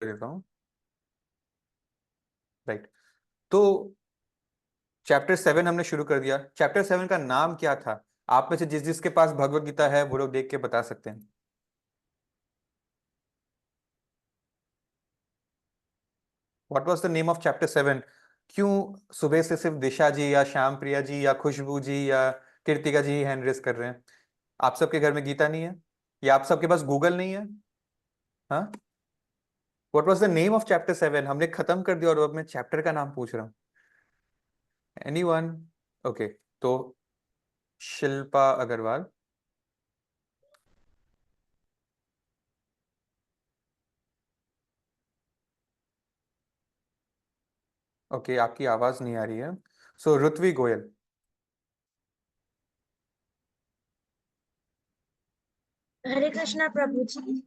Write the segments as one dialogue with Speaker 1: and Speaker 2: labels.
Speaker 1: देता हूँ। राइट। तो चैप्टर 7 हमने शुरू कर दिया। चैप्टर 7 का नाम क्या था? आप में से जिस जिसके पास भगवत गीता है वो लोग देख के बता सकते हैं। What was the name of chapter 7? क्यों सुबह से सिर्फ दिशा जी या श्याम प्रिया जी या खुशबू जी या कृतिका जी हैंड रेस कर रहे हैं? आप सबके घर में गीता नहीं है या आप सबके पास गूगल नहीं है? हाँ। What was the name of chapter 7? हमने खत्म कर दिया और अब मैं चैप्टर का नाम पूछ रहा हूँ। एनीवन? ओके। तो शिल्पा अग्रवाल। ओके, आपकी आवाज नहीं आ रही है। सो ऋत्वी गोयल।
Speaker 2: हरे कृष्णा प्रभु जी।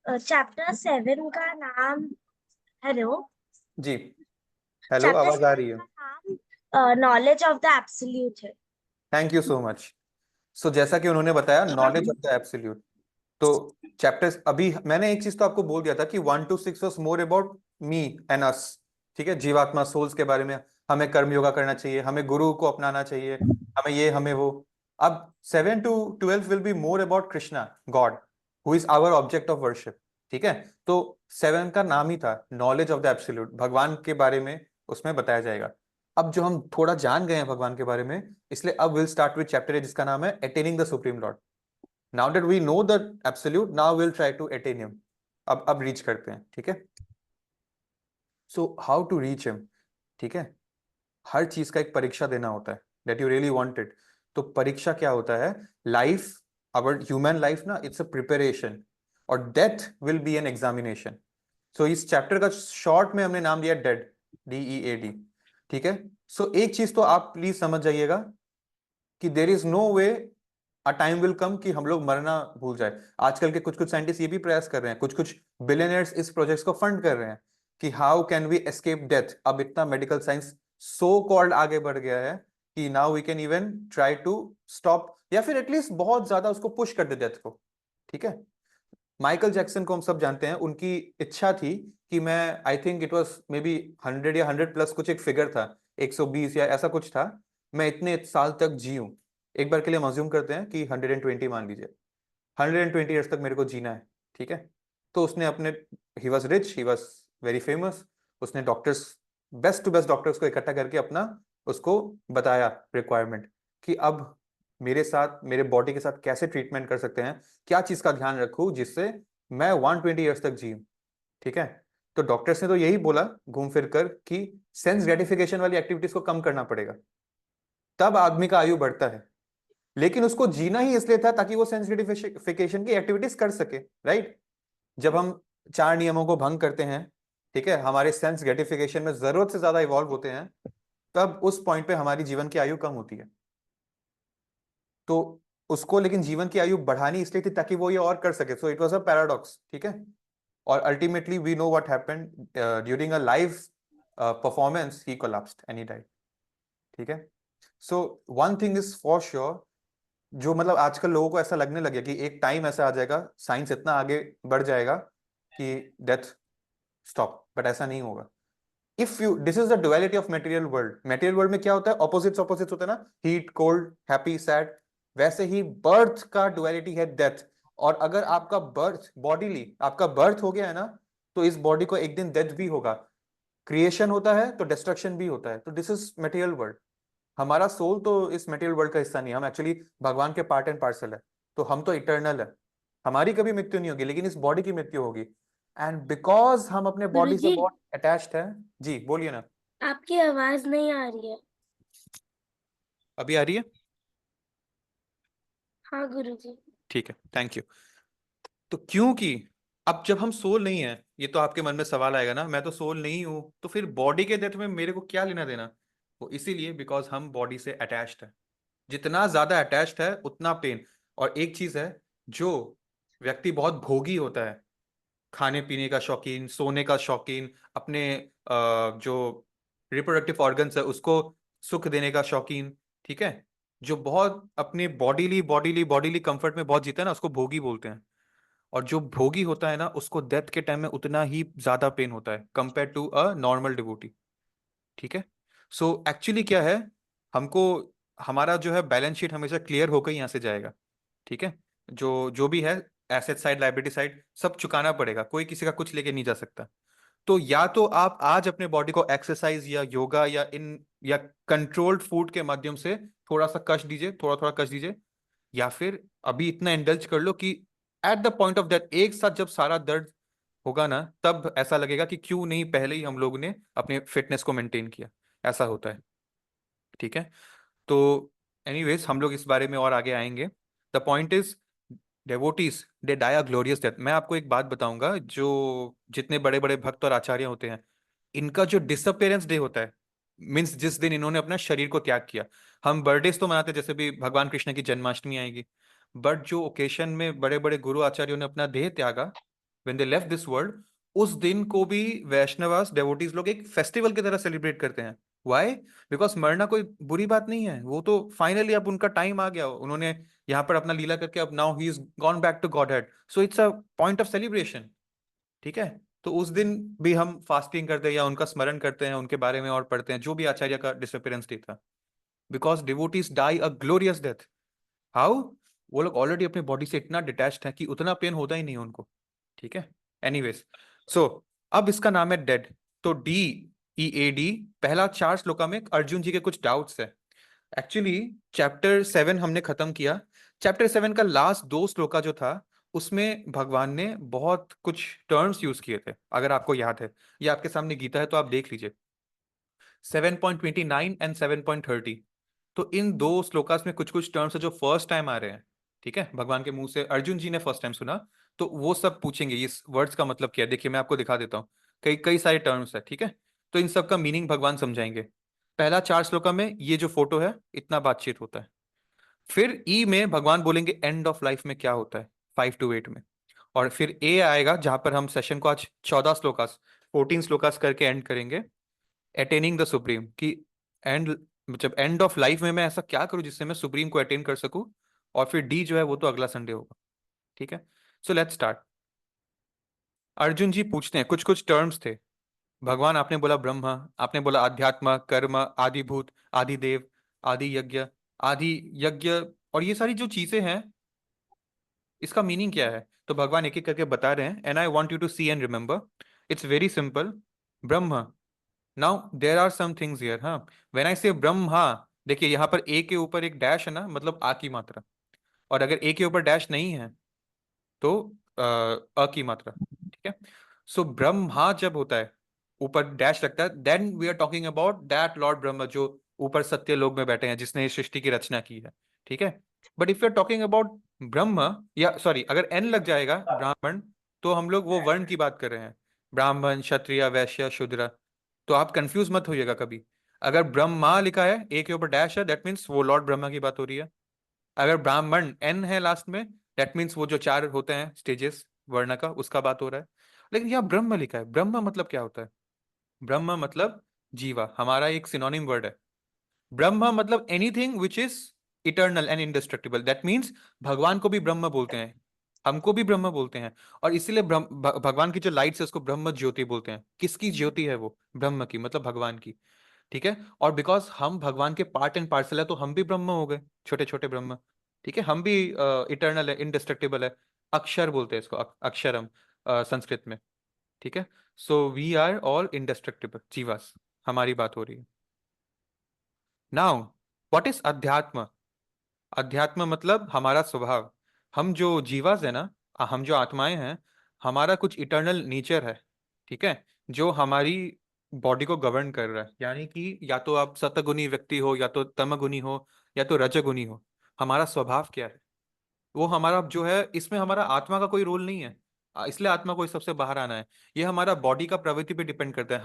Speaker 2: चैप्टर 7 का नाम, हेलो,
Speaker 1: जी। हेलो,
Speaker 2: चैप्टर
Speaker 1: आवाज आ
Speaker 2: 7
Speaker 1: रही है?
Speaker 2: का नाम नॉलेज ऑफ द एब्सोल्यूट है।
Speaker 1: Thank you so much. So जैसा कि उन्होंने बताया, नॉलेज ऑफ द एब्सोल्यूट। तो चैप्टर्स, अभी मैंने एक चीज तो आपको बोल दिया था कि 1 to 6 was more about me and us. ठीक है, जीवात्मा सोल्स के बारे में। हमें कर्म योगा करना चाहिए, हमें गुरु को अपनाना चाहिए, हमें ये हमें वो। अब 7 to 12 will be more about Krishna, God, who is our object of worship. ठीक है। तो 7 का नाम ही था नॉलेज ऑफ द एब्सोल्यूट, भगवान के बारे में उसमें बताया जाएगा। अब जो हम थोड़ा जान गए हैं भगवान के बारे में, इसलिए अब विल स्टार्ट विद चैप्टर जिसका नाम है attaining the supreme lord. Now that we know the absolute, now will try to attain him. अब रीच करते हैं। ठीक है। So how to reach him? ठीक है। हर चीज का एक परीक्षा देना होता है, दैट यू रियली वांटेड। तो परीक्षा क्या होता है? लाइफ, आवर ह्यूमन लाइफ ना, इट्स अ प्रिपरेशन, और death will be an examination. So इस चैप्टर का शॉर्ट में हमने नाम दिया डेड, DEAD। ठीक है। सो एक चीज तो आप प्लीज समझ जाइएगा कि there is no way a time will come कि हम लोग मरना भूल जाए। आजकल के कुछ कुछ साइंटिस्ट ये भी प्रयास कर रहे हैं, कुछ कुछ बिलियनर्स इस प्रोजेक्ट्स को फंड कर रहे हैं कि how can we escape death. अब इतना मेडिकल साइंस सो कॉल्ड आगे बढ़ गया है कि now we can even try to stop, या फिर एटलीस्ट बहुत ज्यादा उसको पुश कर दे डेथ को। ठीक है। माइकल जैक्सन को हम सब जानते हैं, उनकी इच्छा थी कि मैं, I think it was may be 100 या 100+, कुछ एक फिगर था, 120 या ऐसा कुछ था, मैं इतने साल तक जीऊं। एक बार के लिए मज्यूम करते हैं कि 120 मान लीजिए, 120 ईयर्स तक मेरे को जीना है। ठीक है। तो उसने अपने, he was rich, he was very famous, उसने doctors, best to best doctors को इकट्ठा करके अपना उसको बताया रिक्वायरमेंट कि अब मेरे साथ, मेरे बॉडी के साथ कैसे ट्रीटमेंट कर सकते हैं, क्या चीज का ध्यान रखूं जिससे मैं 120 ईयर्स तक जीऊं। ठीक है। तो डॉक्टर्स ने तो यही बोला घूम फिर कर कि सेंस ग्रेटिफिकेशन वाली एक्टिविटीज को कम करना पड़ेगा, तब आदमी का आयु बढ़ता है। लेकिन उसको जीना ही इसलिए था ताकि वो सेंस ग्रेटिफिकेशन की एक्टिविटीज कर सके। राइट। जब हम 4 नियमों को भंग करते हैं, ठीक है, हमारे सेंस ग्रेटिफिकेशन में जरूरत से ज्यादा इवॉल्व होते हैं, तब उस पॉइंट पे हमारी जीवन की आयु कम होती है। तो उसको लेकिन जीवन की आयु बढ़ानी इसलिए थी ताकि वो ये और कर सके। So it was a paradox. ठीक है। और ultimately we know what happened during a live performance, he collapsed and he died. ठीक है। So one thing is for sure, जो मतलब आजकल लोगों को ऐसा लगने लगे कि एक टाइम ऐसा आ जाएगा, साइंस इतना आगे बढ़ जाएगा कि डेथ स्टॉप, बट ऐसा नहीं होगा। If you, this is the duality of material world. Material world में क्या होता है? ऑपोजिट्स ऑपोजिट्स होते हैं ना, हीट कोल्ड, हैप्पी सैड। वैसे ही बर्थ का डुअलिटी है डेथ। और अगर आपका बर्थ, बॉडीली आपका बर्थ हो गया है ना, तो इस बॉडी को एक दिन डेथ भी होगा। क्रिएशन होता है तो डिस्ट्रक्शन भी होता है। तो दिस इज मटेरियल वर्ल्ड। हमारा सोल तो इस मटेरियल वर्ल्ड का हिस्सा नहीं है, हम एक्चुअली भगवान के पार्ट एंड पार्सल है। तो हम तो इटर्नल है, हमारी कभी मृत्यु नहीं होगी, लेकिन इस बॉडी की मृत्यु होगी। एंड बिकॉज हम अपने बॉडी से
Speaker 2: गुरुजी,
Speaker 1: बहुत अटैच्ड है। जी बोलिए ना।
Speaker 2: आपकी आवाज नहीं आ रही है।
Speaker 1: अभी आ रही है?
Speaker 2: हाँ गुरुजी।
Speaker 1: ठीक है, थैंक यू। तो क्योंकि अब जब हम सोल नहीं है, ये तो आपके मन में सवाल आएगा ना, मैं तो सोल नहीं हूं, तो फिर बॉडी के डेथ में मेरे को क्या लेना देना? वो इसीलिए बिकॉज हम बॉडी से अटैच्ड है। जितना ज्यादा अटैच्ड है उतना पेन। और एक चीज है, जो व्यक्ति बहुत भोगी होता है, खाने पीने का शौकीन, सोने का शौकीन, अपने जो रिप्रोडक्टिव ऑर्गन्स है उसको सुख देने का शौकीन, ठीक है, जो बहुत अपने बॉडीली बॉडीली बॉडीली कंफर्ट में बहुत जीता है ना, उसको भोगी बोलते हैं। और जो भोगी होता है ना, उसको डेथ के टाइम में उतना ही ज्यादा पेन होता है compare to a normal devotee. ठीक है। सो एक्चुअली क्या है, हमको हमारा जो है बैलेंस शीट हमेशा क्लियर होकर यहाँ से जाएगा। ठीक है। जो जो भी है, एसेट साइड लाइबिलिटी साइड सब चुकाना पड़ेगा, कोई किसी का कुछ लेके नहीं जा सकता। तो या तो आप आज अपने बॉडी को एक्सरसाइज या योगा या कंट्रोल्ड फूड के माध्यम से थोड़ा सा कष्ट दीजिए, थोड़ा थोड़ा कष्ट दीजिए, या फिर अभी इतना इंडल्ज कर लो कि eight the point of death एक साथ जब सारा दर्द होगा ना, तब ऐसा लगेगा कि क्यों नहीं पहले ही हम लोग ने अपने फिटनेस को मेंटेन किया। ऐसा होता है। ठीक है। तो एनीवेज हम लोग इस बारे में और आगे आएंगे। The point is, devotees they die a glorious death. मैं आपको एक बात बताऊंगा, जो जितने बड़े बड़े भक्त और आचार्य होते हैं, इनका जो डिसअपियरेंस डे होता है, मीन्स जिस दिन इन्होंने अपना शरीर को त्याग किया। हम बर्थडेज तो मनाते हैं, जैसे भी भगवान कृष्ण की जन्माष्टमी आएगी, बट जो ओकेशन में बड़े बड़े गुरु आचार्यों ने अपना देह त्यागा, when they left this world, उस दिन को भी वैष्णवास डेवोटीज लोग एक फेस्टिवल की तरह सेलिब्रेट करते हैं। व्हाई? बिकॉज मरना कोई बुरी बात नहीं है, वो तो फाइनली अब उनका टाइम आ गया, उन्होंने यहाँ पर अपना लीला करके अब now he is gone back to godhead, so it's a point of celebration. ठीक है। तो उस दिन भी हम फास्टिंग करते हैं या उनका स्मरण करते हैं, उनके बारे में और पढ़ते हैं, जो भी आचार्य का डिसअपियरेंस डे था। Because devotees die a glorious death. How? वो लोग ऑलरेडी अपने बॉडी से इतना डिटैच्ड है कि उतना पेन होता ही नहीं उनको। ठीक है। एनीवेज, सो अब इसका नाम है डेड। तो DEAD, पहला 4 श्लोका में अर्जुन जी के कुछ डाउट्स है। एक्चुअली चैप्टर 7 हमने खत्म किया। चैप्टर 7 का लास्ट 2 श्लोका जो था, उसमें भगवान ने बहुत कुछ टर्म्स यूज किए थे, अगर आपको याद है। ये आपके सामने गीता है तो आप देख लीजिए, 7.29 एंड 7.30। तो इन 2 श्लोकास में कुछ कुछ टर्म्स है जो फर्स्ट टाइम आ रहे हैं। ठीक है, भगवान के मुंह से अर्जुन जी ने फर्स्ट टाइम सुना, तो वो सब पूछेंगे इस वर्ड्स का मतलब क्या है। देखिए मैं आपको दिखा देता हूँ, कई कई सारे टर्म्स है। ठीक है। तो इन सब का मीनिंग भगवान समझाएंगे। पहला 4 श्लोका में ये जो फोटो है, इतना बातचीत होता है। फिर ई में भगवान बोलेंगे एंड ऑफ लाइफ में क्या होता है, 5 to 8 में। और फिर ए आएगा, जहां पर हम सेशन को आज 14 श्लोकास 14 श्लोकास करके एंड करेंगे, अटेनिंग द सुप्रीम, कि एंड जब एंड ऑफ लाइफ में मैं ऐसा क्या करूं जिससे मैं सुप्रीम को अटेन कर सकूं। और फिर डी जो है वो तो अगला संडे होगा। ठीक है। So let's start. Arjun ji पूछते हैं, कुछ कुछ टर्म्स थे। भगवान, आपने बोला ब्रह्म, आपने बोला अध्यात्म, कर्म, आदिभूत, आदिदेव, आदि यज्ञ, आदि यज्ञ, और ये सारी जो चीजें हैं, इसका मीनिंग क्या है? तो भगवान एक एक करके बता रहे हैं, and I want you to see and remember. It's very simple. Brahman, now there are some things here. हाँ, व्हेन आई से ब्रह्मा, देखिए यहाँ पर ए के ऊपर एक डैश है ना, मतलब आ की मात्रा। और अगर ए के ऊपर डैश नहीं है तो की मात्रा। ठीक है। सो ब्रह्मा जब होता है, ऊपर डैश लगता है, then we are talking about that lord Brahma जो ऊपर सत्य लोक में बैठे हैं, जिसने इस सृष्टि की रचना की है। ठीक है। But if you are talking about Brahman, या सॉरी, अगर एन लग जाएगा ब्राह्मण, तो हम लोग वो वर्ण की बात कर रहे हैं, ब्राह्मण, क्षत्रिय, वैश्य, शूद्र। तो आप कंफ्यूज मत होइएगा कभी। अगर ब्रह्मा लिखा है, ए के ऊपर डैश है, दैट मीन्स वो लॉर्ड ब्रह्मा की बात हो रही है। अगर ब्राह्मण एन है लास्ट में, दैट मीन्स वो जो 4 होते हैं स्टेजेस वर्ण का, उसका बात हो रहा है। लेकिन यहाँ ब्रह्म लिखा है, ब्रह्म मतलब क्या होता है? ब्रह्म मतलब जीवा, हमारा एक सिनोनिम वर्ड है। ब्रह्म मतलब anything which is eternal and इंडेस्ट्रक्टिबल, that means भगवान को भी ब्रह्म बोलते हैं, हमको भी ब्रह्म बोलते हैं। और इसीलिए भगवान की जो लाइट्स है उसको ब्रह्म ज्योति बोलते हैं। किसकी ज्योति है वो? ब्रह्म की, मतलब भगवान की। ठीक है। और बिकॉज हम भगवान के पार्ट एंड पार्सल है, तो हम भी ब्रह्म हो गए, छोटे छोटे ब्रह्म। ठीक है। हम भी इटर्नल है, इंडेस्ट्रक्टिबल है। अक्षर बोलते हैं इसको, अक्षरम, संस्कृत में। ठीक है। So we are all indestructible jivas, हमारी बात हो रही है। नाउ व्हाट इज अध्यात्म? अध्यात्म मतलब हमारा स्वभाव। हम जो जीवास है ना, हम जो आत्माएं हैं, हमारा कुछ इटर्नल नेचर है। ठीक है। जो हमारी बॉडी को गवर्न कर रहा है, यानी कि या तो आप सतगुणी व्यक्ति हो, या तो तमगुणी हो, या तो रजगुणी हो। हमारा स्वभाव क्या है, वो हमारा जो है, इसमें हमारा आत्मा का कोई रोल नहीं है। इसलिए आत्मा को इस सबसे बाहर आना है। ये हमारा बॉडी का प्रवृत्ति पे डिपेंड करता है।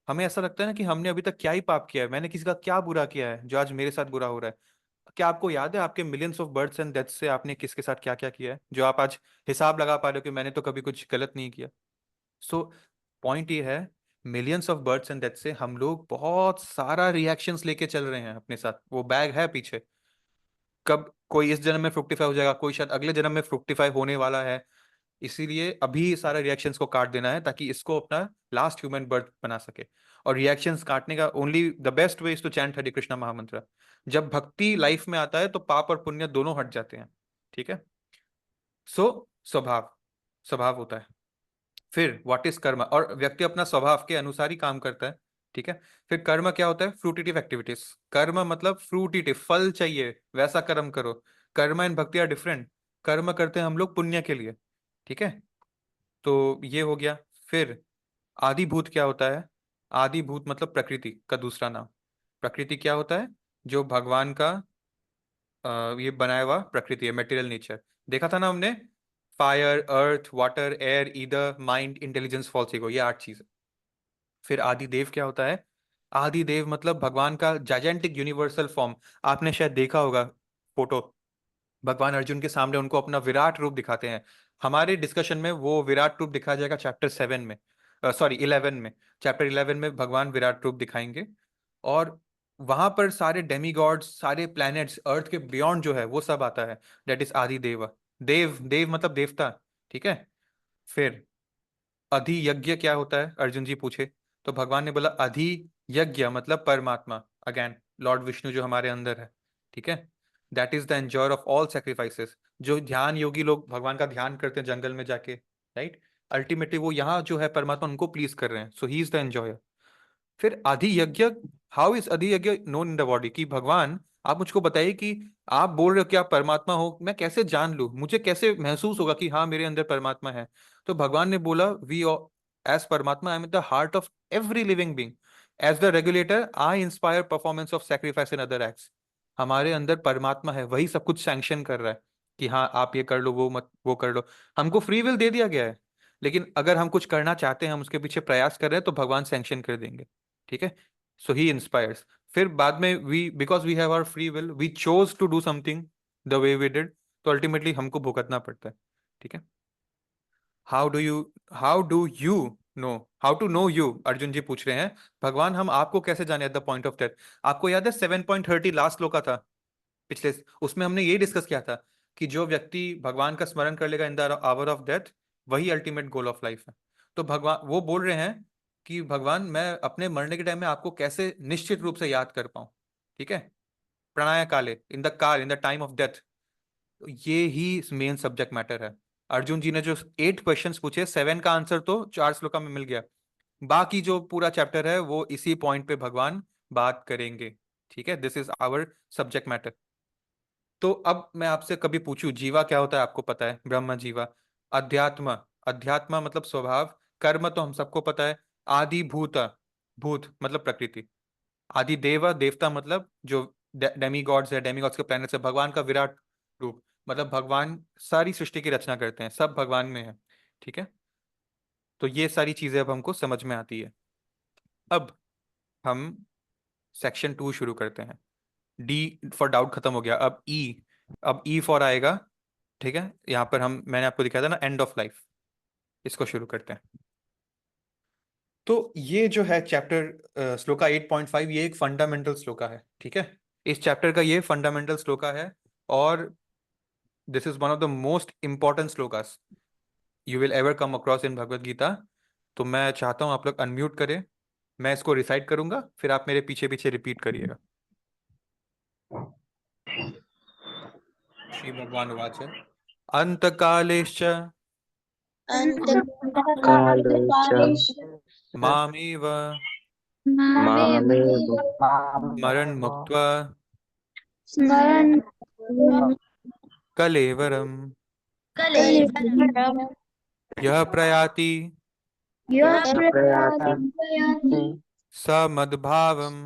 Speaker 1: हमें ऐसा लगता है ना कि हमने अभी तक क्या ही पाप किया है, मैंने किसी का क्या बुरा किया है जो आज मेरे साथ बुरा हो रहा है। क्या आपको याद है आपके millions of births and deaths से आपने किसके साथ क्या क्या किया है, जो आप आज हिसाब लगा पा रहे हो कि मैंने तो कभी कुछ गलत नहीं किया? सो पॉइंट ये है, millions of births and deaths से हम लोग बहुत सारा रिएक्शंस लेके चल रहे हैं अपने साथ, वो बैग है पीछे। कब कोई इस जन्म में फ्रुक्टिफाई हो जाएगा, कोई शायद अगले जन्म में फ्रुक्टिफाई होने वाला है। इसीलिए अभी सारे रिएक्शंस को काट देना है ताकि इसको अपना लास्ट ह्यूमन बर्थ बना सके। और रिएक्शंस काटने का only the best way is to chant Hare Krishna mahamantra. जब भक्ति लाइफ में आता है तो पाप और पुण्य दोनों हट जाते हैं, ठीक है। सो स्वभाव, स्वभाव होता है। फिर व्हाट इज कर्म, और व्यक्ति अपना स्वभाव के अनुसार ही काम करता है, ठीक है। फिर कर्म क्या होता है, फ्रूटिटिव एक्टिविटीज। कर्म मतलब फ्रूटिटिव, फल चाहिए वैसा कर्म करो। कर्म एंड भक्ति आर डिफरेंट। कर्म करते हैं हम लोग पुण्य के लिए, ठीक है। तो ये हो गया। फिर आदिभूत क्या होता है, आदिभूत मतलब प्रकृति का दूसरा नाम। प्रकृति क्या होता है, जो भगवान का ये बनाया हुआ प्रकृति है, मटेरियल नेचर। देखा था ना हमने, fire, earth, water, air, ether, mind, intelligence, false ego, ये 8 चीज। फिर आदिदेव क्या होता है, आदिदेव मतलब भगवान का जायजेंटिक यूनिवर्सल फॉर्म। आपने शायद देखा होगा फोटो, भगवान अर्जुन के सामने उनको अपना विराट रूप दिखाते हैं। हमारे डिस्कशन में वो विराट रूप दिखाया जाएगा चैप्टर 7 में, सॉरी 11 में। चैप्टर 11 में भगवान विराट रूप दिखाएंगे। और वहां पर सारे डेमीगॉड्स, सारे प्लैनेट्स, अर्थ के बियॉन्ड जो है वो सब आता है। दैट इज आदि देव। देव, देव मतलब देवता, ठीक है। फिर अधि यज्ञ क्या होता है, अर्जुन जी पूछे। तो भगवान ने बोला अधि यज्ञ मतलब परमात्मा, अगेन लॉर्ड विष्णु जो हमारे अंदर है, ठीक है। That is the enjoyer of all sacrifices. जो ध्यान योगी लोग भगवान का ध्यान करते हैं जंगल में जाके, राइट, अल्टीमेटली वो यहाँ जो है परमात्मा उनको प्लीज कर रहे हैं, सो ही इज द एंजॉयर। फिर आदि यज्ञ, हाउ इज आदि यज्ञ नोन इन द बॉडी, कि भगवान आप मुझको बताइए कि आप बोल रहे हो कि आप परमात्मा हो, मैं कैसे जान लूं, मुझे कैसे महसूस होगा कि हाँ मेरे अंदर परमात्मा है। तो भगवान ने बोला we, as Paramatma I am in the heart of every living being. As the regulator I inspire performance of sacrifice in other acts. हमारे अंदर परमात्मा है, वही सब कुछ सैंक्शन कर रहा है कि हाँ आप ये कर लो, वो मत, वो कर लो। हमको फ्री विल दे दिया गया है, लेकिन अगर हम कुछ करना चाहते हैं, हम उसके पीछे प्रयास कर रहे हैं, तो भगवान सैंक्शन कर देंगे, ठीक है। So he inspires. फिर बाद में we, because we have our free will, we choose to do something the way we did, तो अल्टीमेटली हमको भुगतना पड़ता है, ठीक है। How do you know, how to know you, Arjun ji पूछ रहे हैं, भगवान हम आपको कैसे जाने at the point of death. आपको याद है 7.30 लास्ट श्लोका था पिछले, उसमें हमने ये डिस्कस किया था कि जो व्यक्ति भगवान का स्मरण कर लेगा in the hour of death, वही अल्टीमेट गोल ऑफ लाइफ है। तो भगवान वो बोल रहे हैं कि भगवान मैं अपने मरने के टाइम में आपको कैसे निश्चित रूप से याद कर पाऊं, ठीक है। प्रणय काले, इन द काल, in the time of death. ये ही मेन सब्जेक्ट मैटर है। अर्जुन जी ने जो 8 क्वेश्चंस पूछे, 7 का आंसर तो 4 श्लोका में मिल गया। बाकी जो पूरा चैप्टर है वो इसी पॉइंट पे भगवान बात करेंगे, ठीक है। This is our subject matter. तो अब मैं आपसे कभी पूछूं जीवा क्या होता है, आपको पता है, ब्रह्म जीवा। अध्यात्म, अध्यात्म मतलब स्वभाव। कर्म तो हम सबको पता है। आदि भूत, भूत मतलब प्रकृति। आदि देव, देवता मतलब जो डेमी गॉड्स है, डेमी गॉड्स के प्लैनेट्स है। भगवान का विराट रूप मतलब भगवान सारी सृष्टि की रचना करते हैं, सब भगवान में है, ठीक है। तो ये सारी चीजें अब हमको समझ में आती है। अब हम सेक्शन 2 शुरू करते हैं। डी फॉर डाउट खत्म हो गया, अब ई, अब ई फॉर आएगा, ठीक है। यहाँ पर हम, मैंने आपको दिखाया था ना एंड ऑफ लाइफ, इसको शुरू करते हैं। तो ये जो है चैप्टर श्लोका 8.5, ये एक फंडामेंटल श्लोका है, ठीक है। इस चैप्टर का ये फंडामेंटल श्लोका है। और this is one of the most important shlokas you will ever come across in Bhagavad Gita. तो मैं चाहता हूँ आप लोग अनम्यूट करें, मैं इसको रिसाइट करूंगा, फिर आप मेरे पीछे पीछे रिपीट करिएगा। श्री भगवान वाच, अंत कालेश्च
Speaker 3: काले च
Speaker 1: मामेव
Speaker 3: मामेव
Speaker 1: स्मरन् मुक्त्वा
Speaker 2: स्मरण
Speaker 1: कलेवरम्
Speaker 2: कलेवरम्
Speaker 1: यः प्रयाति
Speaker 3: प्रयाति
Speaker 1: स मद्भावम्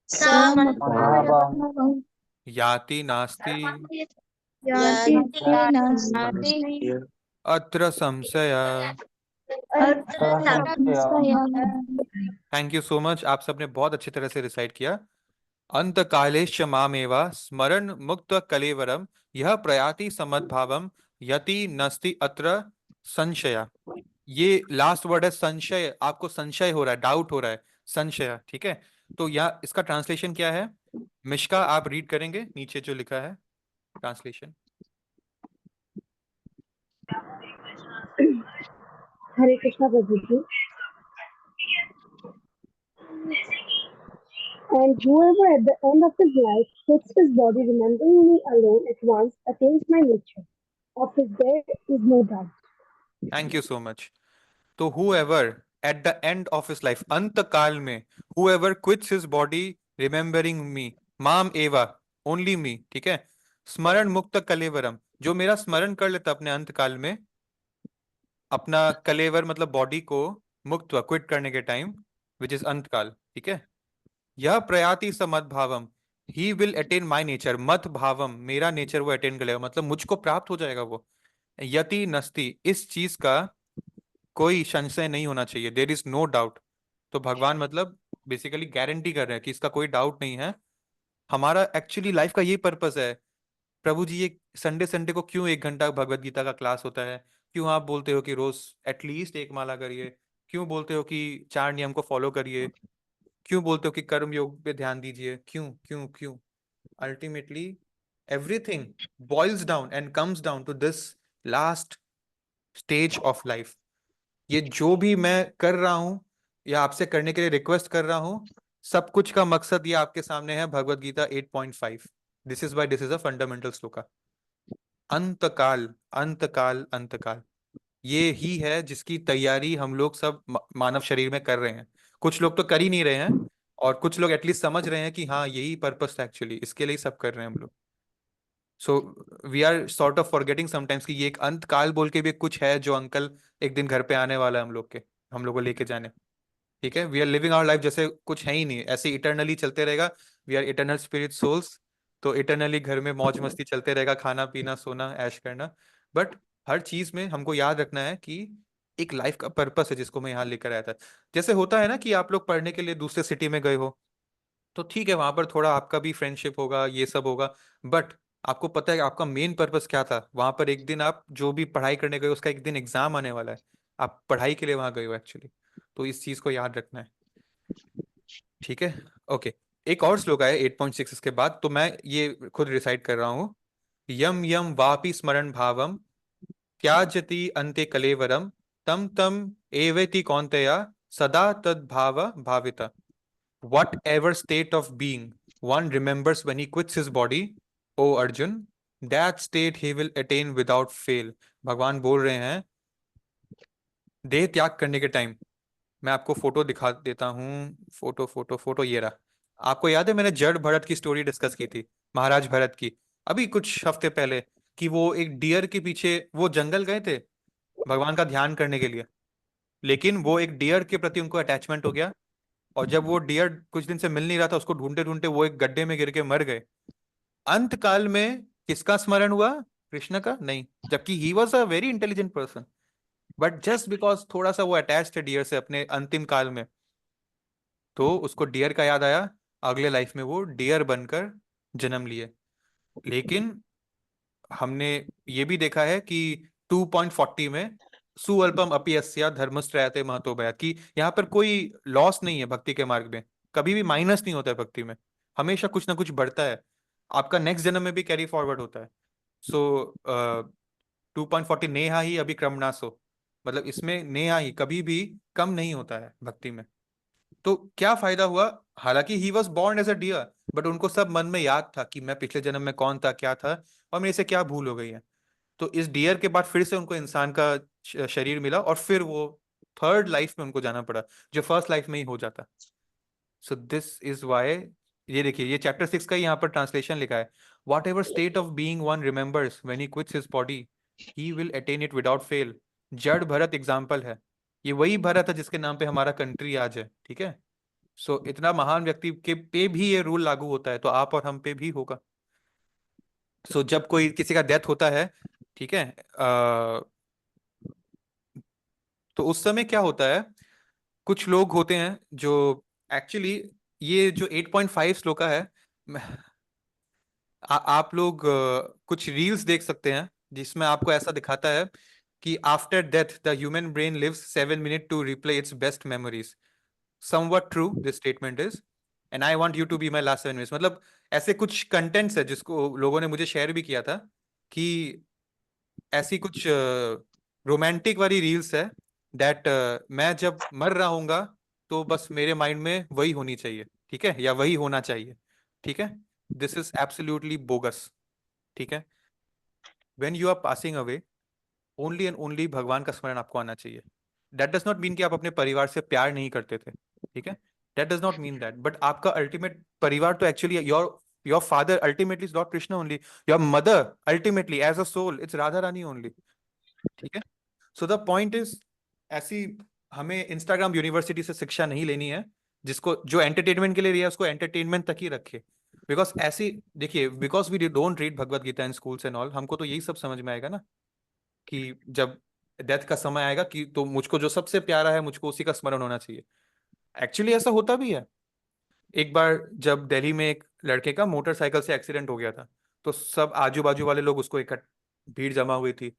Speaker 2: समभावम्
Speaker 1: याति नास्ति
Speaker 2: याति
Speaker 3: नास्ति
Speaker 1: अत्र संशय। थैंक यू सो मच, आप सबने बहुत अच्छी तरह से रिसाइट किया। अंत कालेश्च मामेवा स्मरण मुक्त कलेवरम यह प्रयाति समद्भावम यति नस्ति अत्र संशय। ये लास्ट वर्ड है संशय, आपको संशय हो रहा है, डाउट हो रहा है, संशय, ठीक है। तो यहाँ इसका ट्रांसलेशन क्या है, मिश्का आप रीड करेंगे नीचे जो लिखा है translation.
Speaker 4: Hare Krishna Prabhuji. And whoever at the end of his life puts his body remembering me alone at once attains my nature. Of his death is no doubt.
Speaker 1: Thank you so much. तो whoever at the end of his life, अंत काल में, whoever quits his body remembering me, माम एवा, only me, ठीक है, स्मरण मुक्त कलेवरम, जो मेरा स्मरण कर लेता अपने अंत काल में, अपना कलेवर मतलब बॉडी को मुक्त क्विट करने के टाइम, विच इज अंत काल, ठीक है, यह प्रयाति स मद भावम, he will attain my nature, मत भावम, मेरा नेचर वो अटेन कर लेगा, मतलब मुझको प्राप्त हो जाएगा वो, यति नस्ति, इस चीज का कोई संशय नहीं होना चाहिए, देर इज नो डाउट। तो भगवान मतलब बेसिकली गारंटी कर रहे हैं कि इसका कोई डाउट नहीं है। हमारा एक्चुअली लाइफ का ये पर्पस है। प्रभु जी, ये संडे संडे को क्यों 1 घंटा भगवत गीता का क्लास होता है? क्यों आप बोलते हो कि रोज एटलीस्ट 1 माला करिए? क्यों बोलते हो कि 4 नियम को फॉलो करिए? क्यों बोलते हो कि कर्म योग पे ध्यान दीजिए? क्यों क्यों क्यों? Ultimately everything boils down and comes down to this last stage of life. ये जो भी मैं कर रहा हूं या आपसे करने के लिए रिक्वेस्ट कर रहा हूं, सब कुछ का मकसद ये आपके सामने है, Bhagavad Gita 8.5। This is why this is a fundamental shloka. अंतकाल अंतकाल अंतकाल, ये ही है जिसकी तैयारी हम लोग सब मानव शरीर में कर रहे हैं। कुछ लोग तो कर ही नहीं रहे हैं, और कुछ लोग एटलीस्ट समझ रहे हैं कि हाँ यही पर्पस है एक्चुअली, इसके लिए ही सब कर रहे हैं हम लोग। So we are sort of forgetting sometimes कि ये एक अंत काल बोल के भी कुछ है, जो अंकल एक दिन घर पे आने वाला है हम लोग को लेके जाने। ठीक है, we are living our life जैसे कुछ है ही नहीं, ऐसे इटरनली चलते रहेगा। We are eternal spirit souls, तो इटरनली घर में मौज मस्ती चलते रहेगा, खाना पीना सोना ऐश करना। बट हर चीज में हमको याद रखना है कि एक लाइफ का पर्पस है जिसको मैं यहाँ लेकर आया था। जैसे होता है ना कि आप लोग पढ़ने के लिए दूसरे सिटी में गए हो, तो ठीक है, वहां पर थोड़ा आपका भी फ्रेंडशिप होगा, ये सब होगा, बट आपको पता है कि आपका मेन पर्पस क्या था वहां पर? एक दिन आप जो भी पढ़ाई करने गए उसका एक दिन एग्जाम आने वाला है, आप पढ़ाई के लिए वहां गए हो एक्चुअली। तो इस चीज को याद रखना है, ठीक है? ओके, एक और श्लोक है 8.6 इसके बाद, तो मैं ये खुद रिसाइट कर रहा हूँ। यम यम वापि स्मरण भावम त्याजति अन्ते कलेवरम, तम तम एवेति कौन्तेय सदा तद भाव भाविता। Whatever state of being one remembers when he quits his body, O Arjun, that state he will attain without fail। भगवान बोल रहे हैं देह त्याग करने के टाइम, मैं आपको फोटो दिखा देता हूँ। फोटो फोटो फोटो ये रहा। आपको याद है मैंने जड़ भरत की स्टोरी डिस्कस की थी, महाराज भरत की, अभी कुछ हफ्ते पहले, कि वो एक डियर के पीछे वो जंगल गए थे भगवान का ध्यान करने के लिए, लेकिन वो एक डियर के प्रति उनको अटैचमेंट हो गया, और जब वो डियर कुछ दिन से मिल नहीं रहा था, उसको ढूंढते ढूंढते वो एक गड्ढे में गिर के मर गए। अंत काल में किसका स्मरण हुआ? कृष्ण का नहीं, जबकि he was a very intelligent person, but just because थोड़ा सा वो अटैच थे डियर से अपने अंतिम काल में, तो उसको डियर का याद आया, अगले लाइफ में वो डियर बनकर जन्म लिए। लेकिन हमने ये भी देखा है कि 2.40 में सुअल्पम अपि अस्या धर्मश्रेयते महतो भयात्, कि यहाँ पर कोई लॉस नहीं है भक्ति के मार्ग में, कभी भी माइनस नहीं होता है भक्ति में, हमेशा कुछ ना कुछ बढ़ता है, आपका नेक्स्ट जन्म में भी कैरी फॉरवर्ड होता है। सो 2.40 नेहा ही अभी क्रमनासो, मतलब इसमें नेहा ही कभी भी कम नहीं होता है भक्ति में। तो क्या फायदा हुआ? हालांकि he was born as a dear, but उनको सब मन में याद था कि मैं पिछले जन्म में कौन था, क्या था, और मेरे से क्या भूल हो गई है। तो इस डियर के बाद फिर से उनको इंसान का शरीर मिला, और फिर वो थर्ड लाइफ में उनको जाना पड़ा, जो फर्स्ट लाइफ में ही हो जाता। सो दिस इज वाई, ये देखिए ये चैप्टर 6 का ही यहाँ पर ट्रांसलेशन लिखा है, what ever state of being one remembers when he quits his body, he will attain it without fail. जड़ भरत एग्जाम्पल है, ये वही भरत है जिसके नाम पे हमारा कंट्री आज है, ठीक है? सो इतना महान व्यक्ति के पे भी ये रूल लागू होता है, तो आप और हम पे भी होगा। सो जब कोई किसी का डेथ होता है, ठीक है, तो उस समय क्या होता है, कुछ लोग होते हैं जो एक्चुअली, ये जो 8.5 श्लोका है, आप लोग कुछ रील्स देख सकते हैं जिसमें आपको ऐसा दिखाता है कि after death the human brain lives 7 minute to replay its best memories. Somewhat true this statement is, and I want you to be my last 7 minutes. मतलब ऐसे कुछ कंटेंट्स है जिसको लोगों ने मुझे शेयर भी किया था, कि ऐसी कुछ रोमांटिक वाली रील्स है दैट मैं जब मर रहा हूंगा तो बस मेरे माइंड में वही होनी चाहिए, ठीक है, या वही होना चाहिए, ठीक है। दिस इज एब्सोल्युटली बोगस, ठीक है। When you are passing away, only and only भगवान का स्मरण आपको आना चाहिए। दैट डज नॉट मीन कि आप अपने परिवार से प्यार नहीं करते थे, ठीक है, that does not mean that, but आपका अल्टीमेट परिवार तो actually your father ultimately is not Krishna only, your mother ultimately as a soul it's Radha Rani only, ठीक है। सो द पॉइंट इज, ऐसी हमें इंस्टाग्राम यूनिवर्सिटी से शिक्षा नहीं लेनी है, जिसको जो एंटरटेनमेंट के लिए लिया उसको एंटरटेनमेंट तक ही रखे। बिकॉज ऐसी देखिए, because we don't read Bhagavad Gita in schools and all, हमको तो यही सब समझ में आएगा ना कि जब डेथ का समय आएगा कि तो मुझको जो सबसे प्यारा है मुझको उसी का स्मरण होना चाहिए। एक्चुअली ऐसा होता भी है। एक बार जब दिल्ली में एक लड़के का मोटरसाइकिल से एक्सीडेंट हो गया था, तो सब आजू बाजू वाले लोग उसको भीड़ जमा हुई थी,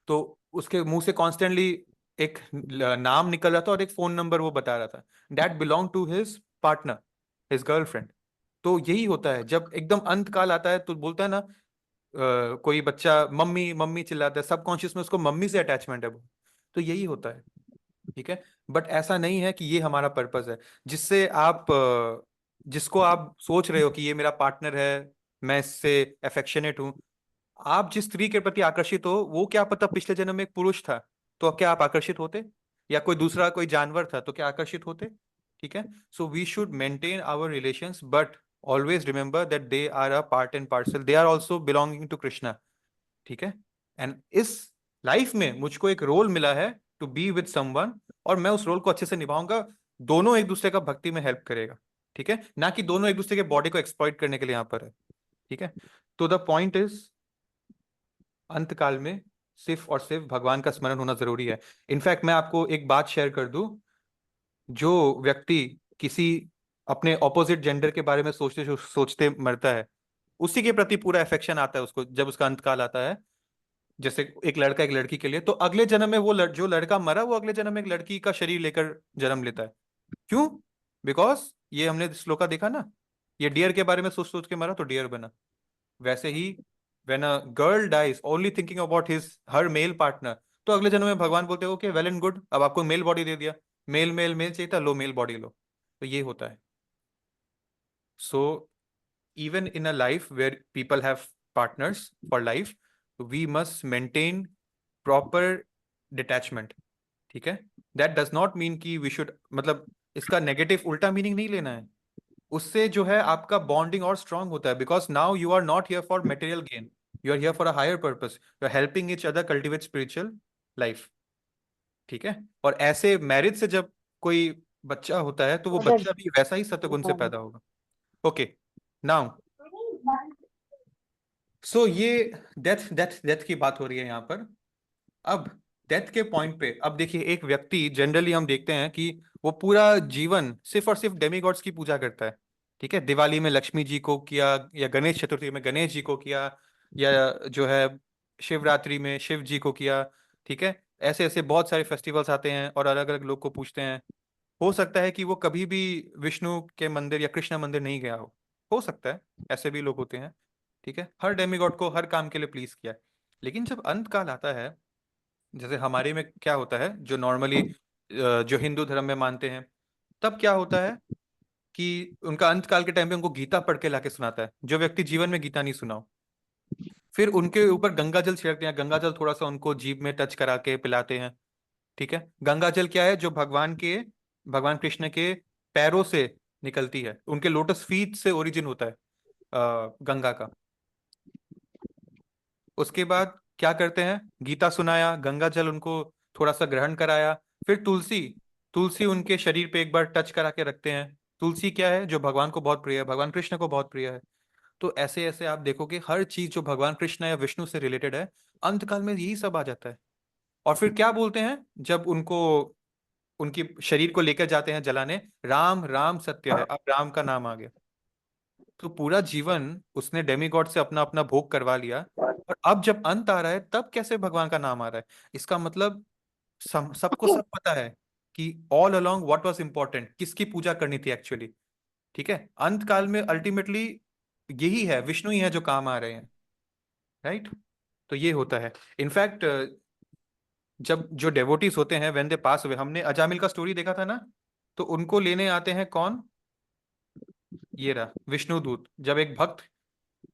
Speaker 1: तो उसके मुंह से कॉन्स्टेंटली एक नाम निकल रहा था और एक फोन नंबर वो बता रहा था, that belong to his partner, his girlfriend. तो यही होता है जब एकदम अंत काल आता है, तो बोलता है ना कोई बच्चा मम्मी मम्मी चिल्लाता है, सबकॉन्शियस में उसको मम्मी से अटैचमेंट है वो। तो यही होता है, ठीक है। बट ऐसा नहीं है कि ये हमारा पर्पस है, जिससे आप जिसको आप सोच रहे हो कि ये मेरा पार्टनर है, मैं इससे अफेक्शनेट हूं, आप जिस स्त्री के प्रति आकर्षित हो वो क्या पता पिछले जन्म में एक पुरुष था, तो क्या आप आकर्षित होते, या कोई दूसरा कोई जानवर था तो क्या आकर्षित होते, ठीक है। So we should maintain our relations, but always remember that they are a part and parcel, they are also belonging to Krishna, ठीक है। एंड इस लाइफ में मुझको एक रोल मिला है टू बी विद समवन, और मैं उस रोल को अच्छे से निभाऊंगा। दोनों एक दूसरे का भक्ति में हेल्प करेगा, ठीक है, ना कि दोनों एक दूसरे के बॉडी को एक्सप्लॉइट करने के लिए यहाँ पर है, ठीक है। तो द पॉइंट इज, अंत काल में सिर्फ और सिर्फ भगवान का स्मरण होना जरूरी है। इनफैक्ट मैं आपको एक बात शेयर कर दूं, जो व्यक्ति किसी अपने ऑपोजिट जेंडर के बारे में सोचते सोचते मरता है, उसी के प्रति पूरा अफेक्शन आता है उसको जब उसका अंत काल आता है। जैसे एक लड़का एक लड़की के लिए, तो अगले जन्म में वो जो लड़का मरा वो अगले जन्म में एक लड़की का शरीर लेकर जन्म लेता है। क्यों? बिकॉज ये हमने श्लोका देखा ना, ये डियर के बारे में सोच सोच के मरा तो डियर बना। वैसे ही when a girl dies only thinking about his her male partner, तो अगले जन्म में भगवान बोलते हैं ओके वेल एंड गुड, अब आपको मेल बॉडी दे दिया, मेल मेल मेल चाहिए था, लो मेल बॉडी लो। तो ये होता है। सो even in a life where people have partners for life, we must maintain proper detachment, ठीक है। that does not mean कि we should, मतलब इसका नेगेटिव उल्टा मीनिंग नहीं लेना है। उससे जो है आपका बॉन्डिंग और स्ट्रांग होता है, because now you are not here for material gain, you are here for a higher purpose, you are helping each other cultivate spiritual life, ठीक है। और ऐसे मैरिज से जब कोई बच्चा होता है तो वो
Speaker 4: Other
Speaker 1: बच्चा भी वैसा ही सत्वगुण से पैदा होगा। ओके, नाउ सो ये डेथ डेथ डेथ की बात हो रही है यहाँ पर। अब डेथ के पॉइंट पे, अब देखिए, एक व्यक्ति जनरली हम देखते हैं कि वो पूरा जीवन सिर्फ और सिर्फ डेमीगॉड्स की पूजा करता है, ठीक है। दिवाली में लक्ष्मी जी को किया, या गणेश चतुर्थी में गणेश जी को किया, या जो है शिवरात्रि में शिव जी को किया, ठीक है। ऐसे ऐसे बहुत सारे फेस्टिवल्स आते हैं और अलग अलग लोग को पूछते हैं। हो सकता है कि वो कभी भी विष्णु के मंदिर या कृष्ण मंदिर नहीं गया हो सकता है, ऐसे भी लोग होते हैं, ठीक है। हर डेमिगॉड को हर काम के लिए प्लीज किया है। लेकिन जब अंत काल आता है, जैसे हमारे में क्या होता है, जो नॉर्मली जो हिंदू धर्म में मानते हैं, तब क्या होता है कि उनका अंत काल के टाइम पे उनको गीता पढ़ के लाके सुनाता है, जो व्यक्ति जीवन में गीता नहीं सुनाओ। फिर उनके ऊपर गंगा जल छिड़कते हैं, गंगा जल थोड़ा सा उनको जीभ में टच करा के पिलाते हैं, ठीक है। गंगा जल क्या है? जो भगवान कृष्ण के पैरों से निकलती है, उनके लोटस फीट से ओरिजिन होता है गंगा का। उसके बाद क्या करते हैं? गीता सुनाया, गंगा जल उनको थोड़ा सा ग्रहण कराया। फिर तुलसी, तुलसी उनके शरीर पे एक बार टच करा के रखते हैं। तुलसी क्या है? जो भगवान को बहुत प्रिय है, भगवान कृष्ण को बहुत प्रिय है। तो ऐसे ऐसे आप देखोगे हर चीज जो भगवान कृष्ण या विष्णु से रिलेटेड है, अंतकाल में यही सब आ जाता है। और फिर क्या बोलते हैं जब उनको उनकी शरीर को लेकर जाते हैं जलाने? राम राम सत्य है, अब राम का नाम आ गया। तो पूरा जीवन उसने डेमीगॉड से अपना अपना भोग करवा लिया, और अब जब अंत आ रहा है तब कैसे भगवान का नाम आ रहा है? इसका मतलब सबको सब पता है कि all along what was important, किसकी पूजा करनी थी एक्चुअली, ठीक है। अंत काल में अल्टीमेटली यही है, विष्णु ही है जो काम आ रहे हैं, राइट। तो ये होता है। इनफैक्ट जब जो डेवोटीज होते हैं व्हेन दे पास हुए, हमने अजामिल का स्टोरी देखा था ना, तो उनको लेने आते हैं कौन? ये रहा विष्णुदूत। जब एक भक्त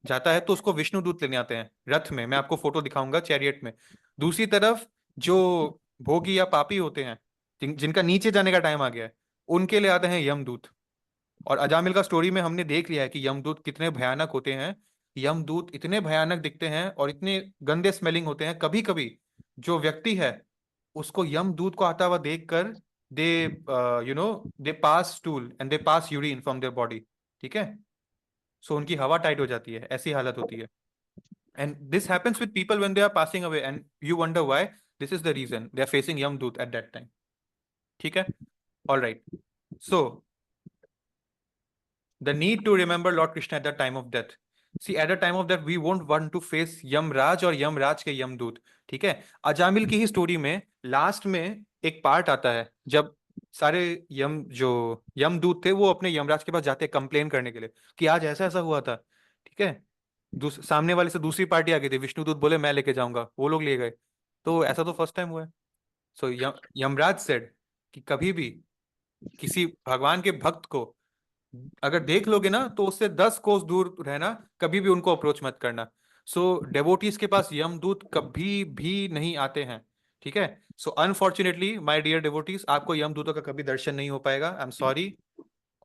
Speaker 1: जाता है तो उसको विष्णुदूत लेने आते हैं रथ में, मैं आपको फोटो दिखाऊंगा, चैरियट में। दूसरी तरफ जो भोगी या पापी होते हैं, जिनका नीचे जाने का टाइम आ गया है, उनके लिए आते हैं यमदूत। और अजामिल का स्टोरी में हमने देख लिया है कि यमदूत कितने भयानक होते हैं। यमदूत इतने भयानक दिखते हैं और इतने गंदे स्मेलिंग होते हैं, कभी कभी जो व्यक्ति है उसको यमदूत को आता हुआ देखकर they they pass stool and they pass urine from their body. ठीक है, सो उनकी हवा टाइट हो जाती है, ऐसी हालत होती है। And this happens with people when they are passing away and you wonder why. This is the reason they are facing Yamaduta at that time. ठीक है, all right. So the need to remember Lord Krishna at the time of death. See, at the time of death, we won't want to face Yamraj और यमराज के यमदूत। ठीक है, अजामिल की ही story में last में एक पार्ट आता है जब सारे जो यमदूत थे वो अपने यमराज के पास जाते हैं कंप्लेन करने के लिए कि आज ऐसा ऐसा हुआ था। ठीक है, सामने वाले से दूसरी पार्टी आ गई थी, विष्णुदूत बोले मैं लेके जाऊंगा, वो लोग ले गए। तो ऐसा तो फर्स्ट टाइम हुआ है। सो यमराज सेड कि कभी भी किसी भगवान के भक्त को अगर देख लोगे ना तो उससे 10 कोस दूर रहना, कभी भी उनको अप्रोच मत करना। सो डेवोटीज के पास यमदूत कभी भी नहीं आते हैं। ठीक है, सो अनफॉर्चुनेटली माय डियर डेवोटीज, आपको यमदूतों का कभी दर्शन नहीं हो पाएगा, आई एम सॉरी।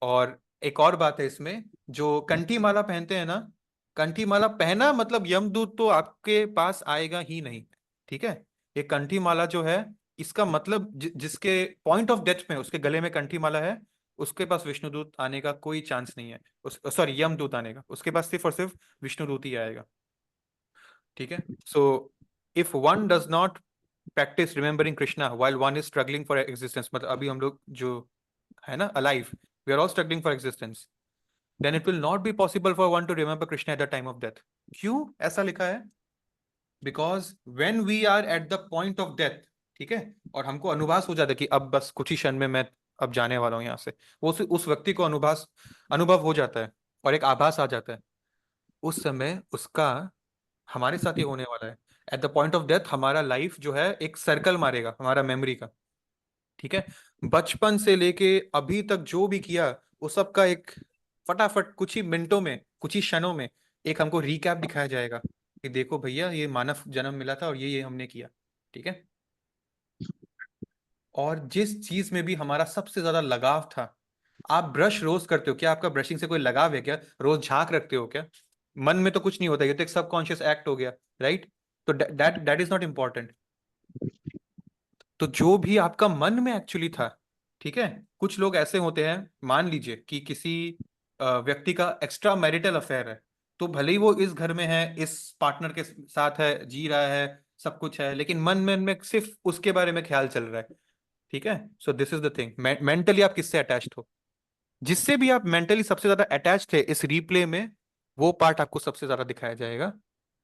Speaker 1: और एक और बात है इसमें, जो कंठी माला पहनते हैं ना, कंठी माला पहना मतलब यमदूत तो आपके पास आएगा ही नहीं। ठीक है, ये कंठी माला जो है, इसका मतलब जिसके पॉइंट ऑफ डेथ में उसके गले में कंठी माला है, उसके पास विष्णुदूत आने का कोई चांस नहीं है। सॉरी, यमदूत आने का, उसके पास सिर्फ और सिर्फ विष्णुदूत ही आएगा। ठीक है, so if one does not practice remembering Krishna while one is struggling for existence, मतलब अभी हम लोग जो है ना alive, we are all struggling for existence, then it will not be possible for one to remember Krishna at the time of death. क्यों ऐसा लिखा है? Because when we are at the point of death, ठीक है, और हमको अनुभास हो जाता है कि अब बस कुछ ही क्षण में मैं अब जाने वाला हूं यहाँ से, वो उस व्यक्ति को अनुभव हो जाता है और एक आभास आ जाता है। उस समय उसका हमारे साथ ही होने वाला है। Eight the point of death हमारा लाइफ जो है एक सर्कल मारेगा हमारा मेमोरी का। ठीक है, बचपन से लेके अभी तक जो भी किया वो सब का एक फटाफट कुछ ही मिनटों में, कुछ ही क्षणों में एक हमको रिकैप दिखाया जाएगा कि देखो भैया ये मानव जन्म मिला था और ये हमने किया। ठीक है, और जिस चीज में भी हमारा सबसे ज्यादा लगाव था, आप ब्रश रोज करते हो क्या? आपका ब्रशिंग से कोई लगाव है क्या? रोज झांक रखते हो क्या? मन में तो कुछ नहीं होता, ये तो एक सबकॉन्शियस एक्ट हो गया, राइट? तो दैट इज नॉट इम्पॉर्टेंट। तो जो भी आपका मन में एक्चुअली था, ठीक है, कुछ लोग ऐसे होते हैं, मान लीजिए कि किसी व्यक्ति का एक्स्ट्रा मैरिटल अफेयर है, तो भले ही वो इस घर में है, इस पार्टनर के साथ है, जी रहा है, सब कुछ है, लेकिन मन में सिर्फ उसके बारे में ख्याल चल रहा है। ठीक है, so this is the thing, mentally आप किससे अटैच्ड हो? जिससे भी आप मेंटली सबसे ज्यादा अटैच थे इस रिप्ले में, वो पार्ट आपको सबसे ज्यादा दिखाया जाएगा,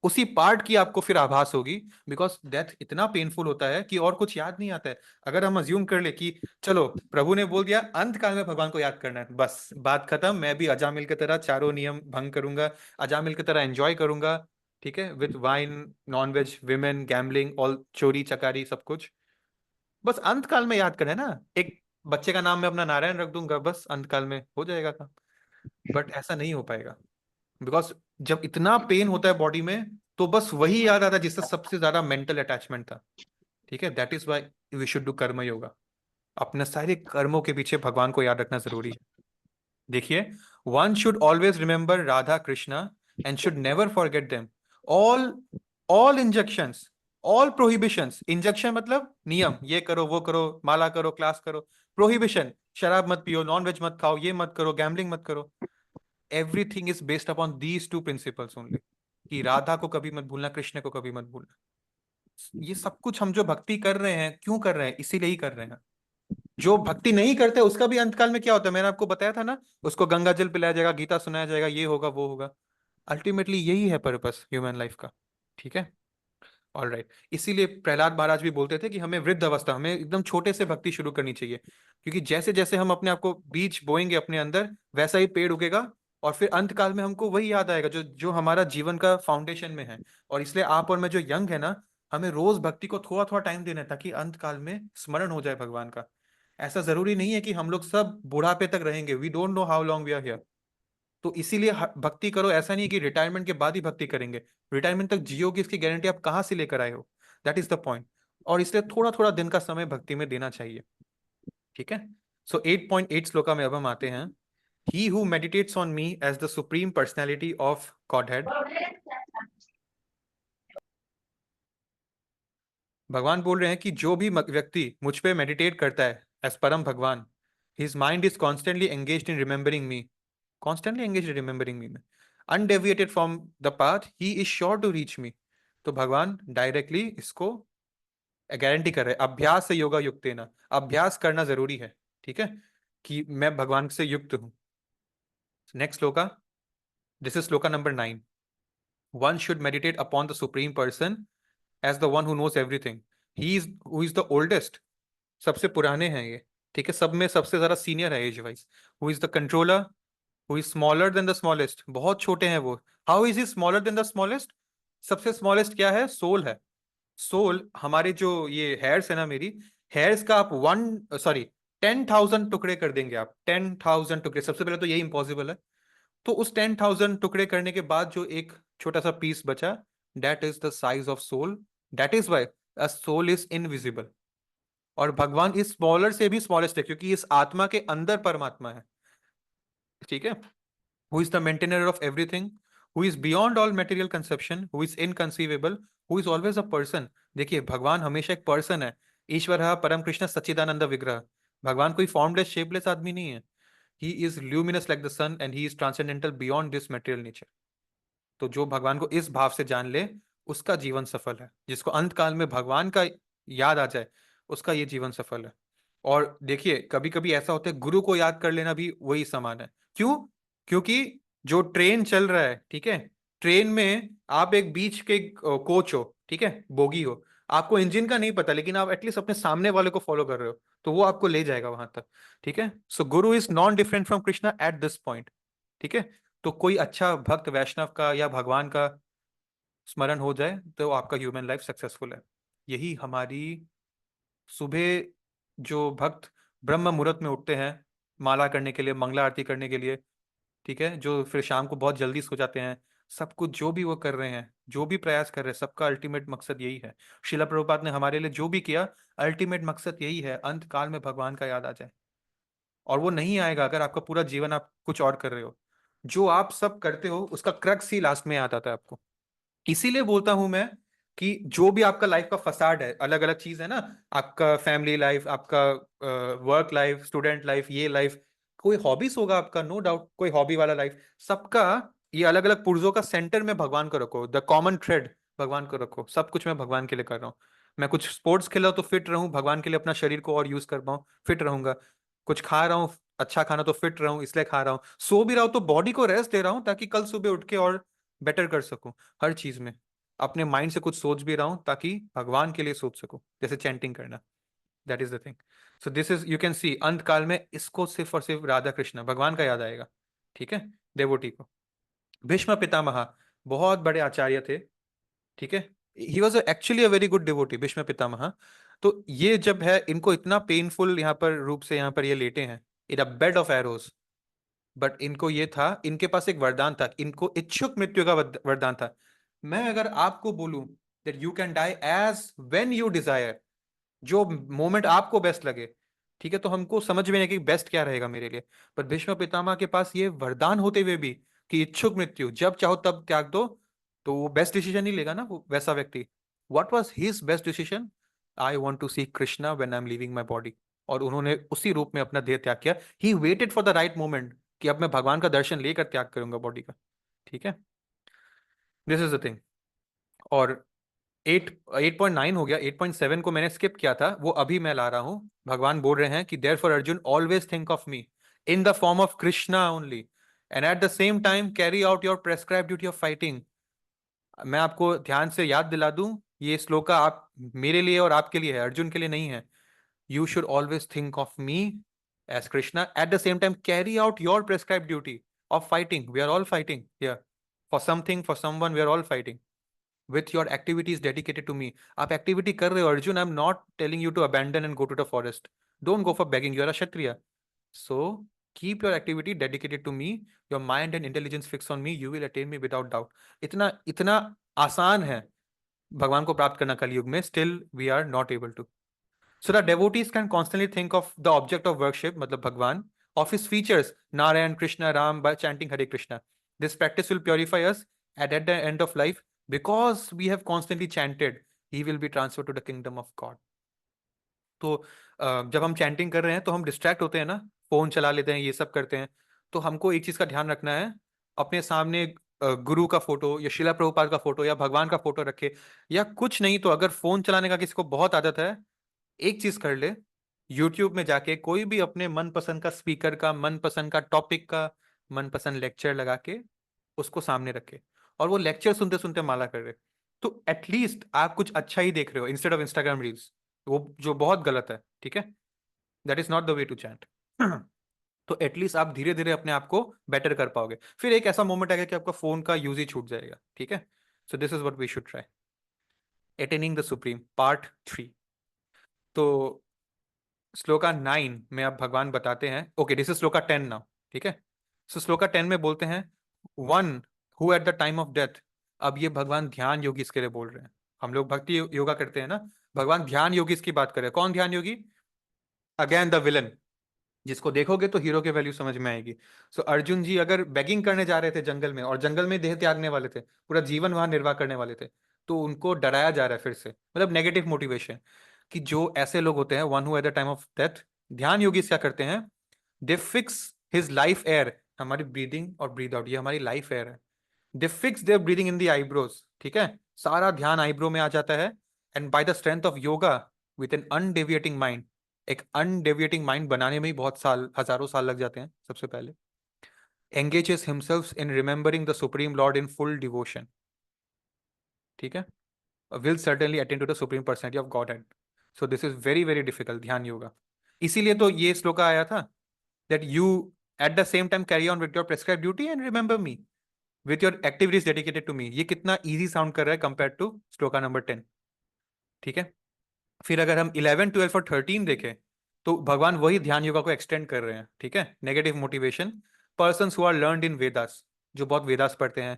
Speaker 1: उसी पार्ट की आपको फिर आभास होगी। बिकॉज डेथ इतना पेनफुल होता है कि और कुछ याद नहीं आता है। अगर हम अज्यूम कर ले कि चलो प्रभु ने बोल दिया अंत काल में भगवान को याद करना है, बस बात खत्म, मैं भी अजामिल की तरह चारों नियम भंग करूंगा, अजामिल की तरह एंजॉय करूंगा, ठीक है, with wine, non veg, women, gambling, all चोरी चकारी सब कुछ, बस अंत काल में याद करना है ना, एक बच्चे का नाम मैं अपना नारायण रख दूंगा, बस अंत काल में हो जाएगा काम। बट ऐसा नहीं हो पाएगा, बिकॉज जब इतना पेन होता है बॉडी में, तो बस वही याद आता है जिससे सबसे ज्यादा मेंटल अटैचमेंट था। ठीक है, that is why we should do karma yoga. अपने सारे कर्मों के पीछे भगवान को याद रखना जरूरी है। देखिए, one should always remember Radha Krishna and should never forget them. All all injunctions, all prohibitions, injunction मतलब नियम, ये करो वो करो, माला करो, क्लास करो। प्रोहिबिशन, शराब मत पियो, नॉन वेज मत खाओ, ये मत करो, गैम्बलिंग मत करो। Everything is based upon these two principles only, कि राधा को कभी मत भूलना, कृष्ण को कभी मत भूलना। ये सब कुछ हम जो भक्ति कर रहे हैं, क्यों कर रहे हैं? इसीलिए ही कर रहे हैं। जो भक्ति नहीं करते उसका भी अंतकाल में क्या होता है, मैंने आपको बताया था ना, उसको गंगा जल पिलाया जाएगा, गीता सुनाया जाएगा, ये होगा वो होगा। अल्टीमेटली यही है पर्पस ह्यूमन लाइफ का। ठीक है, ऑल राइट। इसीलिए प्रहलाद महाराज भी बोलते थे कि हमें वृद्ध अवस्था, हमें एकदम छोटे से भक्ति शुरू करनी चाहिए, क्योंकि जैसे जैसे हम अपने आप को बीज बोएंगे अपने अंदर, वैसा ही पेड़ उगेगा, और फिर अंत काल में हमको वही याद आएगा जो जो हमारा जीवन का फाउंडेशन में है। और इसलिए आप और मैं जो यंग है ना, हमें रोज भक्ति को थोड़ा थोड़ा टाइम देना है ताकि अंत काल में स्मरण हो जाए भगवान का। ऐसा जरूरी नहीं है कि हम लोग सब बुढ़ापे तक रहेंगे, we don't know how long we are here. तो इसीलिए भक्ति करो, ऐसा नहीं है कि रिटायरमेंट के बाद ही भक्ति करेंगे। रिटायरमेंट तक जियोगे इसकी गारंटी आप कहाँ से लेकर आए हो? That is the point. और इसलिए थोड़ा थोड़ा दिन का समय भक्ति में देना चाहिए। ठीक है। सो 8.8 श्लोका में अब हम आते हैं। He who meditates on me as the supreme personality of Godhead, भगवान बोल रहे हैं कि जो भी व्यक्ति मुझ पे मेडिटेट करता है एज परम भगवान, his mind is constantly engaged in remembering me, constantly engaged in remembering me, undeviated from the path, he is sure to reach me। तो भगवान डायरेक्टली इसको गारंटी कर रहे हैं, अभ्यास से योगा युक्तेन, अभ्यास करना जरूरी है। ठीक है, कि मैं भगवान से युक्त हूं। Next shloka, this is shloka number 9। One should meditate upon the Supreme Person as the one who knows everything. He is who is the oldest, सबसे पुराने हैं ये। ठीक है, सब में सबसे ज्यादा सीनियर है age wise. Who is the controller? Who is smaller than the smallest? बहुत छोटे हैं वो। How is he smaller than the smallest? सबसे स्मॉलेस्ट क्या है? सोल है। सोल, हमारे जो ये हेयर्स है ना, मेरी हेयर्स का आप 10,000 टुकड़े कर देंगे आप, 10,000 टुकड़े। सबसे पहले तो यही इम्पॉसिबल है। तो उस 10,000 टुकड़े करने के बाद जो एक छोटा सा पीस बचा, that is the size of soul. That is why a soul is invisible. और भगवान इस स्मॉलर से भी स्मॉलेस्ट है, क्योंकि इस आत्मा के अंदर परमात्मा है। ठीक है। Who is the maintainer of everything, who is beyond all material conception, who is inconceivable, who is always a person. देखिए, भगवान हमेशा एक पर्सन है। ईश्वर परम कृष्ण सच्चिदानंद विग्रह। भगवान कोई फॉर्मलेस शेपलेस आदमी नहीं है। He is luminous like the sun and he is transcendental beyond this material nature. तो जो भगवान को इस भाव से जान ले, उसका जीवन सफल है। जिसको अंत काल में भगवान का याद आ जाए, उसका ये जीवन सफल है। और देखिए, कभी कभी ऐसा होता है, गुरु को याद कर लेना भी वही समान है। क्यों? क्योंकि जो ट्रेन चल रहा है, ठीक है, ट्रेन में आप एक बीच के कोच हो, ठीक है, बोगी हो, आपको इंजन का नहीं पता, लेकिन आप एटलीस्ट अपने सामने वाले को फॉलो कर रहे हो, तो वो आपको ले जाएगा वहां तक। ठीक है। सो गुरु is non different from Krishna at this point. ठीक है। तो कोई अच्छा भक्त वैष्णव का या भगवान का स्मरण हो जाए तो आपका ह्यूमन लाइफ सक्सेसफुल है। यही हमारी सुबह जो भक्त ब्रह्म मुहूर्त में उठते हैं माला करने के लिए, मंगला आरती करने के लिए, ठीक है, जो फिर शाम को बहुत जल्दी सो जाते हैं, सब कुछ जो भी वो कर रहे हैं, जो भी प्रयास कर रहे हैं, सबका अल्टीमेट मकसद यही है। शिला प्रभुपाद ने हमारे लिए जो भी किया, अल्टीमेट मकसद यही है, अंत काल में भगवान का याद आ जाए। और वो नहीं आएगा अगर आपका पूरा जीवन आप कुछ और कर रहे हो। जो आप सब करते हो उसका क्रक्स ही लास्ट में याद आता है आपको। इसीलिए बोलता हूं मैं कि जो भी आपका लाइफ का फसाड है, अलग अलग चीज है ना, आपका फैमिली लाइफ, आपका वर्क लाइफ, स्टूडेंट लाइफ, ये लाइफ, कोई हॉबीज होगा आपका, नो डाउट, कोई हॉबी वाला लाइफ, सबका ये अलग अलग पुर्जों का सेंटर में भगवान को रखो, द कॉमन थ्रेड भगवान को रखो। सब कुछ मैं भगवान के लिए कर रहा हूँ। मैं कुछ स्पोर्ट्स खेला तो फिट रहूं, भगवान के लिए अपना शरीर को और यूज कर पाऊं, फिट रहूंगा। कुछ खा रहा हूँ अच्छा खाना तो फिट रहूं, इसलिए खा रहा हूँ। सो भी रहा हूं तो बॉडी को रेस्ट दे रहा हूं ताकि कल सुबह उठ के और बेटर कर सकूं हर चीज में। अपने माइंड से कुछ सोच भी रहा हूं ताकि भगवान के लिए सोच सकूं, जैसे चैंटिंग करना। That is the thing. So this is, you can सी, अंत काल में इसको सिर्फ और सिर्फ राधा कृष्ण भगवान का याद आएगा। ठीक है, देवोटी को। भीष्म पितामह बहुत बड़े आचार्य थे। ठीक है, he was actually a very good devotee, Bhishma Pitamah. तो ये जब है, इनको इतना पेनफुल यहाँ पर रूप से यहाँ पर ये लेटे हैं इन अ बेड ऑफ एरोज, बट इनको ये था, इनके पास एक वरदान था, इनको इच्छुक मृत्यु का वरदान था। मैं अगर आपको बोलूं that you can die as when you desire, जो मोमेंट आपको बेस्ट लगे, ठीक है, तो हमको समझ में नहीं कि बेस्ट क्या रहेगा मेरे लिए। पर भीष्म पितामह के पास ये वरदान होते हुए भी कि इच्छुक मृत्यु जब चाहो तब त्याग दो, तो वो बेस्ट डिसीजन नहीं लेगा ना वो वैसा व्यक्ति। What was his best decision? I want to see Krishna when I am leaving my body. और उन्होंने उसी रूप में अपना देह त्याग किया। He waited for the right moment कि अब मैं भगवान का दर्शन लेकर त्याग करूंगा बॉडी का। ठीक है, दिस इज द थिंग। और 8.9 हो गया, 8.7 को मैंने स्किप किया था, वो अभी मैं ला रहा हूं। भगवान बोल रहे हैं कि therefore Arjun always think of me in the form of Krishna only and at the same time carry out your prescribe duty of fighting. मैं आपको ध्यान से याद दिला दूं, ये श्लोका आप मेरे लिए और आपके लिए है, अर्जुन के लिए नहीं है। You should always think of me as Krishna, at the same time carry out your prescribe duty of fighting. We are all fighting here for something, for someone, we are all fighting. with your activities dedicated to me. आप activity कर रहे हो Arjun, I'm not telling you to abandon and go to the forest. Don't go for begging, you are a kshatriya. So keep your activity dedicated to me, your mind and intelligence fixed on me, you will attain me without doubt. इतना इतना आसान है भगवान को प्राप्त करना कलयुग में, still we are not able to. So the devotees can constantly think of the object of worship, matlab Bhagwan, of his features, Narayan, Krishna, Ram, by chanting Hare Krishna. This practice will purify us, and at the end of life, because we have constantly chanted, he will be transferred to the kingdom of God. तो जब हम chanting कर रहे हैं तो हम distract होते हैं ना, फोन चला लेते हैं, ये सब करते हैं, तो हमको एक चीज का ध्यान रखना है, अपने सामने गुरु का फोटो या शिला प्रभुपाद का फोटो या भगवान का फोटो रखे, या कुछ नहीं तो अगर फोन चलाने का किसी को बहुत आदत है, एक चीज कर ले, यूट्यूब में जाके कोई भी अपने मनपसंद का स्पीकर का, मनपसंद का टॉपिक का, मनपसंद लेक्चर लगा के उसको सामने रखे, और वो लेक्चर सुनते सुनते माला कर रहे, तो एटलीस्ट आप कुछ अच्छा ही देख रहे हो इंस्टेड ऑफ इंस्टाग्राम रील्स, वो जो बहुत गलत है, ठीक है, that is not the way to chant. तो एटलीस्ट आप धीरे धीरे अपने आप को बेटर कर पाओगे, फिर एक ऐसा मोमेंट आएगा कि आपका फोन का यूज ही छूट जाएगा, ठीक है. So this is what we should try. Attaining the supreme part 3. तो श्लोका 9 में अब भगवान बताते हैं, okay this is shloka 10 now, ठीक है. सो श्लोका 10 में बोलते हैं, one who at the time of death. अब ये भगवान ध्यान योगी इसके लिए बोल रहे हैं. हम लोग भक्ति योगा करते हैं ना, भगवान ध्यान योगी इसकी बात कर रहे हैं. कौन ध्यान योगी? अगेन द विलन, जिसको देखोगे तो हीरो के वैल्यू समझ में आएगी. सो अर्जुन जी अगर बेगिंग करने जा रहे थे जंगल में, और जंगल में देह त्यागने वाले थे, पूरा जीवन वहां निर्वाह करने वाले थे, तो उनको डराया जा रहा है फिर से, मतलब नेगेटिव मोटिवेशन, कि जो ऐसे लोग होते हैं, one who at the time of death, ध्यान योगी क्या करते हैं, they fix his life air, हमारी ब्रीदिंग और ब्रीद आउट, ये हमारी लाइफ एयर है. They fix their breathing in the eyebrows, ठीक है, सारा ध्यान आईब्रो में आ जाता है. And by the strength of yoga with an undeviating mind, एक अनडेविएटिंग माइंड बनाने में ही बहुत साल, हजारों साल लग जाते हैं. सबसे पहले engages himself in remembering the supreme lord in full devotion, ठीक है, will certainly attain to the supreme personality of godhead. So this is very very difficult, ध्यान योगा. इसीलिए तो ये श्लोक आया था, that you at the same time carry on with your prescribed duty and remember me with your activities dedicated to me. ये कितना easy sound कर रहा है compared to श्लोका नंबर 10, ठीक है. फिर अगर हम 11, 12 और 13 देखें, तो भगवान वही ध्यान योगा को एक्सटेंड कर रहे हैं, ठीक है. Negative motivation, persons who are learned in Vedas, जो बहुत वेदास पढ़ते हैं,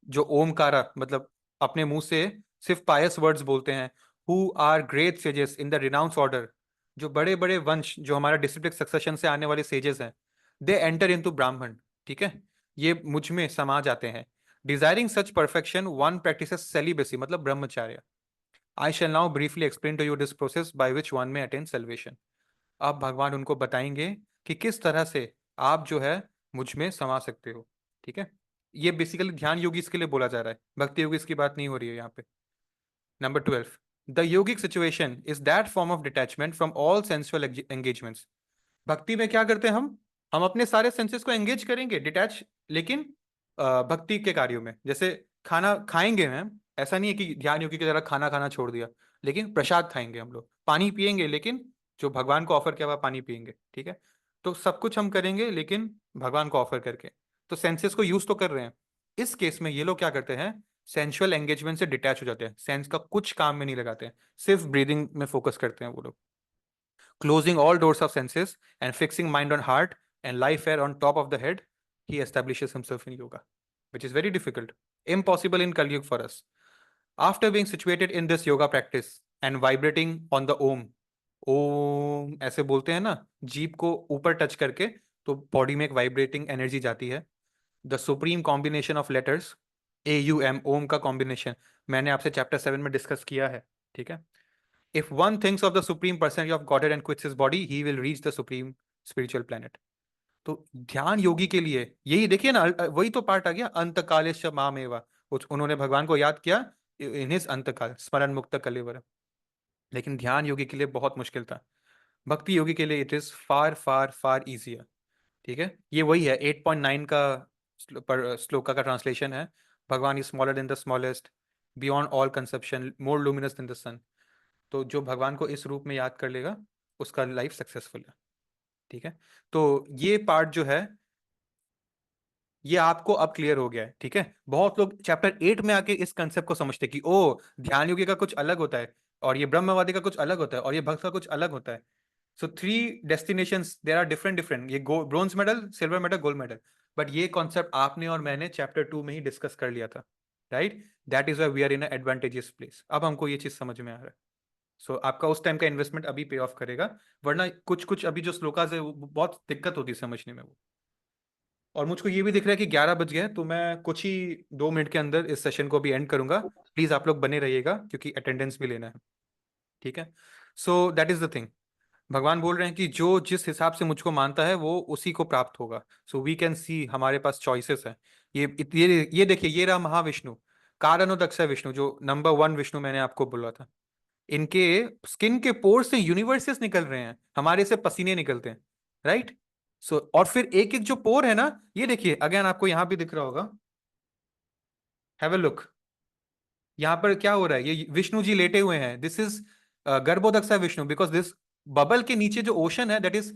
Speaker 1: जो ओमकारा मतलब अपने मुंह से सिर्फ पायस वर्ड्स बोलते हैं, who are great sages in the renounce order, जो बड़े बड़े वंश, जो हमारा डिसिप्लिक सक्सेशन से आने वाले सेजेस हैं, दे एंटर इनटू ब्राह्मण, ठीक है, ये मुझ में समा जाते हैं. डिजायरिंग सच परफेक्शन वन प्रैक्टिसेस सेलिबेसी, मतलब ब्रह्मचार्य. I shall now briefly explain to you this process by which one may attain salvation. अब भगवान उनको बताएंगे कि किस तरह से आप जो है मुझ में समा सकते हो, ठीक है. ये बेसिकली ध्यान योगी के लिए बोला जा रहा है, भक्ति योगी की बात नहीं हो रही है यहाँ पे. Number 12, the yogic situation is that form of detachment from all sensual engagements. भक्ति में क्या करते हैं हम अपने सारे सेंसेस को एंगेज करेंगे, डिटैच, लेकिन भक्ति के कार्यों में, जैसे खाना खाएंगे मैम, ऐसा नहीं है कि ध्यान योगी की तरह खाना खाना छोड़ दिया, लेकिन प्रसाद खाएंगे हम लोग, पानी पिएंगे, लेकिन जो भगवान को ऑफर किया हुआ पानी पिएंगे, ठीक है. तो सब कुछ हम करेंगे लेकिन भगवान को ऑफर करके, तो सेंसेस को यूज तो कर रहे हैं. इस केस में ये लोग क्या करते हैं, सेंसुअल एंगेजमेंट से डिटैच हो जाते हैं, सेंस का कुछ काम में नहीं लगाते हैं, सिर्फ ब्रीदिंग में फोकस करते हैं वो लोग. Closing all doors of senses and fixing mind on heart and life air on top of the head, he establishes himself in yoga, which is very difficult, impossible in Kali Yuga for us. After being situated in this yoga practice and vibrating on the ओम ऐसे बोलते हैं ना, जीभ को ऊपर touch करके तो body में एक वाइब्रेटिंग एनर्जी जाती है. The supreme combination of letters AUM, ओम का कॉम्बिनेशन मैंने आपसे चैप्टर 7 में डिस्कस किया है, ठीक है. If one thinks of the supreme personality of Godhead and quits his body, he will reach the supreme spiritual planet. तो ध्यान योगी के लिए यही देखिए ना, वही तो पार्ट आ गया, अंतकालेश मामेवा, उन्होंने भगवान को याद किया इन हिज अंतकाल, स्मरण मुक्त कलेवर. लेकिन ध्यान योगी के लिए बहुत मुश्किल था. भक्ति योगी के लिए it is far far far easier, ठीक है. ये वही है 8.9 का श्लोका का ट्रांसलेशन है. Bhagavan is smaller than the smallest, beyond all conception, more luminous than the sun. तो जो भगवान को इस रूप में याद कर लेगा उसका लाइफ सक्सेसफुल है, ठीक है. तो ये पार्ट जो है ये आपको अब क्लियर हो गया है, ठीक है। बहुत लोग चैप्टर 8 में आके इस कंसेप्ट को समझते कि ओ ध्यान योगी का कुछ अलग होता है और ये ब्रह्मवादी का कुछ अलग होता है और ये भक्त का कुछ अलग होता है। सो 3 डेस्टिनेशंस देयर आर डिफरेंट, ये bronze medal, silver medal, gold medal. But ये कॉन्सेप्ट आपने और मैंने चैप्टर 2 में ही डिस्कस कर लिया था, right. That is why we are in advantageous place. अब हमको ये चीज समझ में आ रहा है। सो आपका उस टाइम का इन्वेस्टमेंट अभी पे ऑफ करेगा, वरना कुछ कुछ अभी जो श्लोकास है वो बहुत दिक्कत होती है समझने में वो। और मुझको ये भी दिख रहा है कि 11 बज गए हैं, तो मैं कुछ ही 2 मिनट के अंदर इस सेशन को भी एंड करूंगा। प्लीज आप लोग बने रहिएगा क्योंकि अटेंडेंस भी लेना है, ठीक है। So that is the thing. भगवान बोल रहे हैं कि जो जिस हिसाब से मुझको मानता है वो उसी को प्राप्त होगा। सो वी कैन सी हमारे पास चॉइसेस है। ये देखिए, ये रहा महाविष्णु, कारणोदक्ष विष्णु, जो नंबर 1 विष्णु मैंने आपको बोला था। इनके स्किन के पोर से यूनिवर्सेस निकल रहे हैं, हमारे से पसीने निकलते हैं, राइट। सो और फिर एक एक जो पोर है ना, ये देखिए अगेन आपको यहां भी दिख रहा होगा, हैव अ लुक। यहाँ पर क्या हो रहा है, ये विष्णु जी लेटे हुए हैं। This is Garbhodaksha Vishnu, because this bubble के नीचे जो ओशन है दैट इज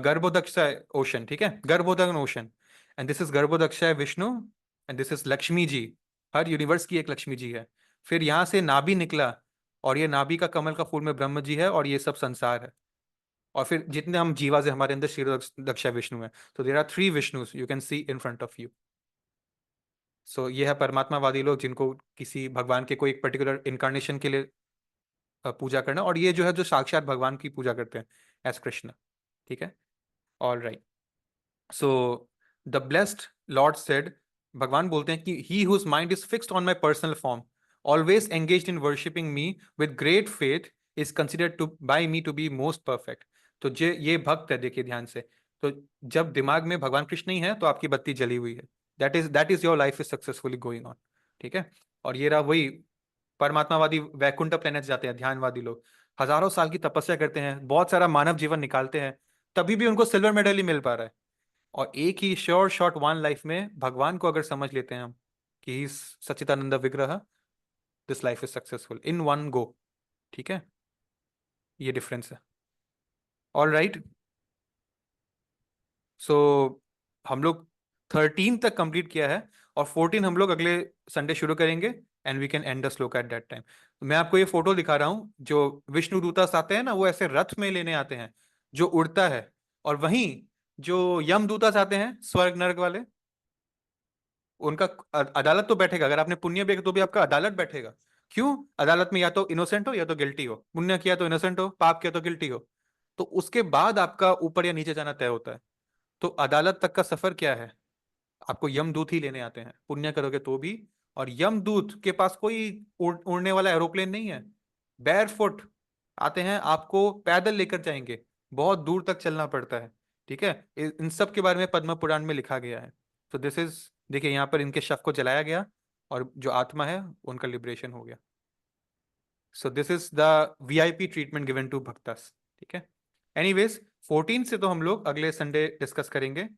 Speaker 1: गर्भोदक्ष ओशन, ठीक है, Garbhodaka ocean. And this is Garbhodaksha Vishnu and this is Lakshmi ji. हर यूनिवर्स की एक लक्ष्मी जी है। फिर यहां से नाभि निकला और ये नाभि का कमल का फूल में ब्रह्म जी है और ये सब संसार है। और फिर जितने हम जीवा से हमारे अंदर क्षीरोदक्ष विष्णु है। तो there are 3 Vishnus you can see in front of you. So ये है परमात्मावादी लोग जिनको किसी भगवान के कोई एक पर्टिकुलर इनकारनेशन के लिए पूजा करना, और ये जो है जो साक्षात भगवान की पूजा करते हैं एज कृष्ण, ठीक है। All right. So the blessed lord said, भगवान बोलते हैं कि he whose mind is fixed on my personal form, always engaged in worshipping me with great faith, is considered to by me to be most perfect. तो ये भक्त है, देखिए ध्यान से। तो जब दिमाग में भगवान कृष्ण ही है तो आपकी बत्ती जली हुई है, that is your life is successfully going on, ठीक है। और ये रहा वही परमात्मावादी, वैकुंठ प्लैनेट जाते हैं ध्यानवादी लोग, हजारों साल की तपस्या करते हैं, बहुत सारा मानव जीवन निकालते हैं, तभी भी उनको सिल्वर मेडल ही मिल पा रहा है। और एक ही श्योर शॉर्ट 1 लाइफ में भगवान को अगर समझ लेते हैं हम कि इस सच्चिदानंद विग्रह, this life is successful in 1 गो, ठीक है। ये डिफरेंस है। All right. सो हम लोग 13 तक कंप्लीट किया है और 14 हम लोग अगले संडे शुरू करेंगे and we can end the shloka at that time. मैं आपको ये फोटो दिखा रहा हूँ, जो विष्णु दूतास आते हैं ना वो ऐसे रथ में लेने आते हैं जो उड़ता है, और वहीं जो यम दूतास आते हैं स्वर्ग नरक वाले, उनका अदालत तो बैठेगा। अगर आपने पुण्य भी किया तो भी आपका अदालत बैठेगा। क्यों? अदालत में या तो इनोसेंट हो या तो गिल्टी हो, पुण्य किया तो इनोसेंट हो, पाप किया तो गिल्टी हो। तो उसके बाद आपका ऊपर या नीचे जाना तय होता है। तो अदालत तक का सफर क्या है? आपको यमदूत ही लेने आते हैं, पुण्य करोगे तो भी। और यमदूत के पास कोई उड़ने वाला एरोप्लेन नहीं है, बैरफुट आते हैं, आपको पैदल लेकर जाएंगे, बहुत दूर तक चलना पड़ता है, ठीक है। इन सब के बारे में पद्म पुराण में लिखा गया है। तो दिस इज, देखिए यहाँ पर इनके शव को जलाया गया और जो आत्मा है उनका लिबरेशन हो गया। So this is the VIP treatment given to bhaktas, ठीक है। एनीवेज 14 से तो हम लोग अगले संडे डिस्कस करेंगे।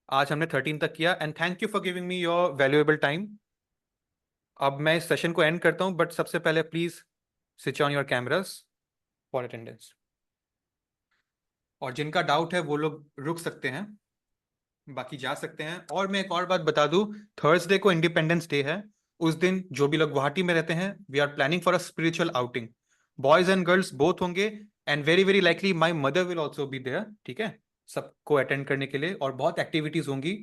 Speaker 1: आज हमने 13 तक किया and thank you for giving me your valuable time. अब मैं इस सेशन को एंड करता हूं, बट सबसे पहले please switch on your cameras for attendance. और जिनका डाउट है वो लोग रुक सकते हैं, बाकी जा सकते हैं। और मैं एक और बात बता दूं, थर्सडे को इंडिपेंडेंस डे है। उस दिन जो भी लोग गुवाहाटी में रहते हैं, we are planning for a spiritual outing, boys and girls both होंगे, and very very likely my mother will also be there, ठीक है, सबको अटेंड करने के लिए। और बहुत एक्टिविटीज होंगी।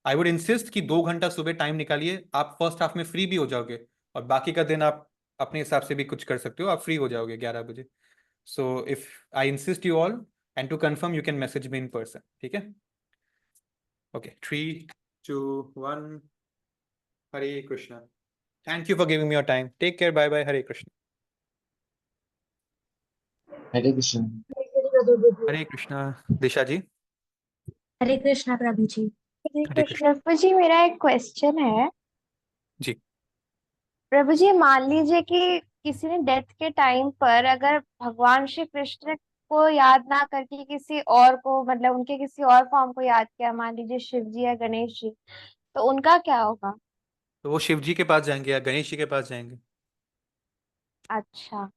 Speaker 1: आई वुड इंसिस्ट कि 2 घंटा सुबह टाइम निकालिए, आप फर्स्ट हाफ में फ्री भी हो जाओगे और बाकी का दिन आप अपने हिसाब से भी कुछ कर सकते हो, आप फ्री हो जाओगे 11 बजे। So if I insist you all, and to confirm you can message me in person, ठीक है। Okay, 3, 2, 1. Hare Krishna. Thank you for giving me your time. Take care, bye bye, Hare Krishna.
Speaker 3: Hare Krishna.
Speaker 1: Hare Krishna. Disha ji.
Speaker 5: Hare Krishna Prabhu ji.
Speaker 2: Hare
Speaker 1: Hare Krishna.
Speaker 2: Krishna. Prabhu ji, मेरा एक क्वेश्चन है।
Speaker 1: जी।
Speaker 2: प्रभु जी, मान लीजिए कि किसी ने डेथ के टाइम पर अगर भगवान श्री कृष्ण को याद ना करके किसी और को, मतलब उनके किसी और फॉर्म को याद किया, मान लीजिए शिव जी या गणेश जी, तो उनका क्या होगा?
Speaker 1: तो वो शिव जी के पास जाएंगे या गणेश जी के पास जाएंगे?
Speaker 2: अच्छा।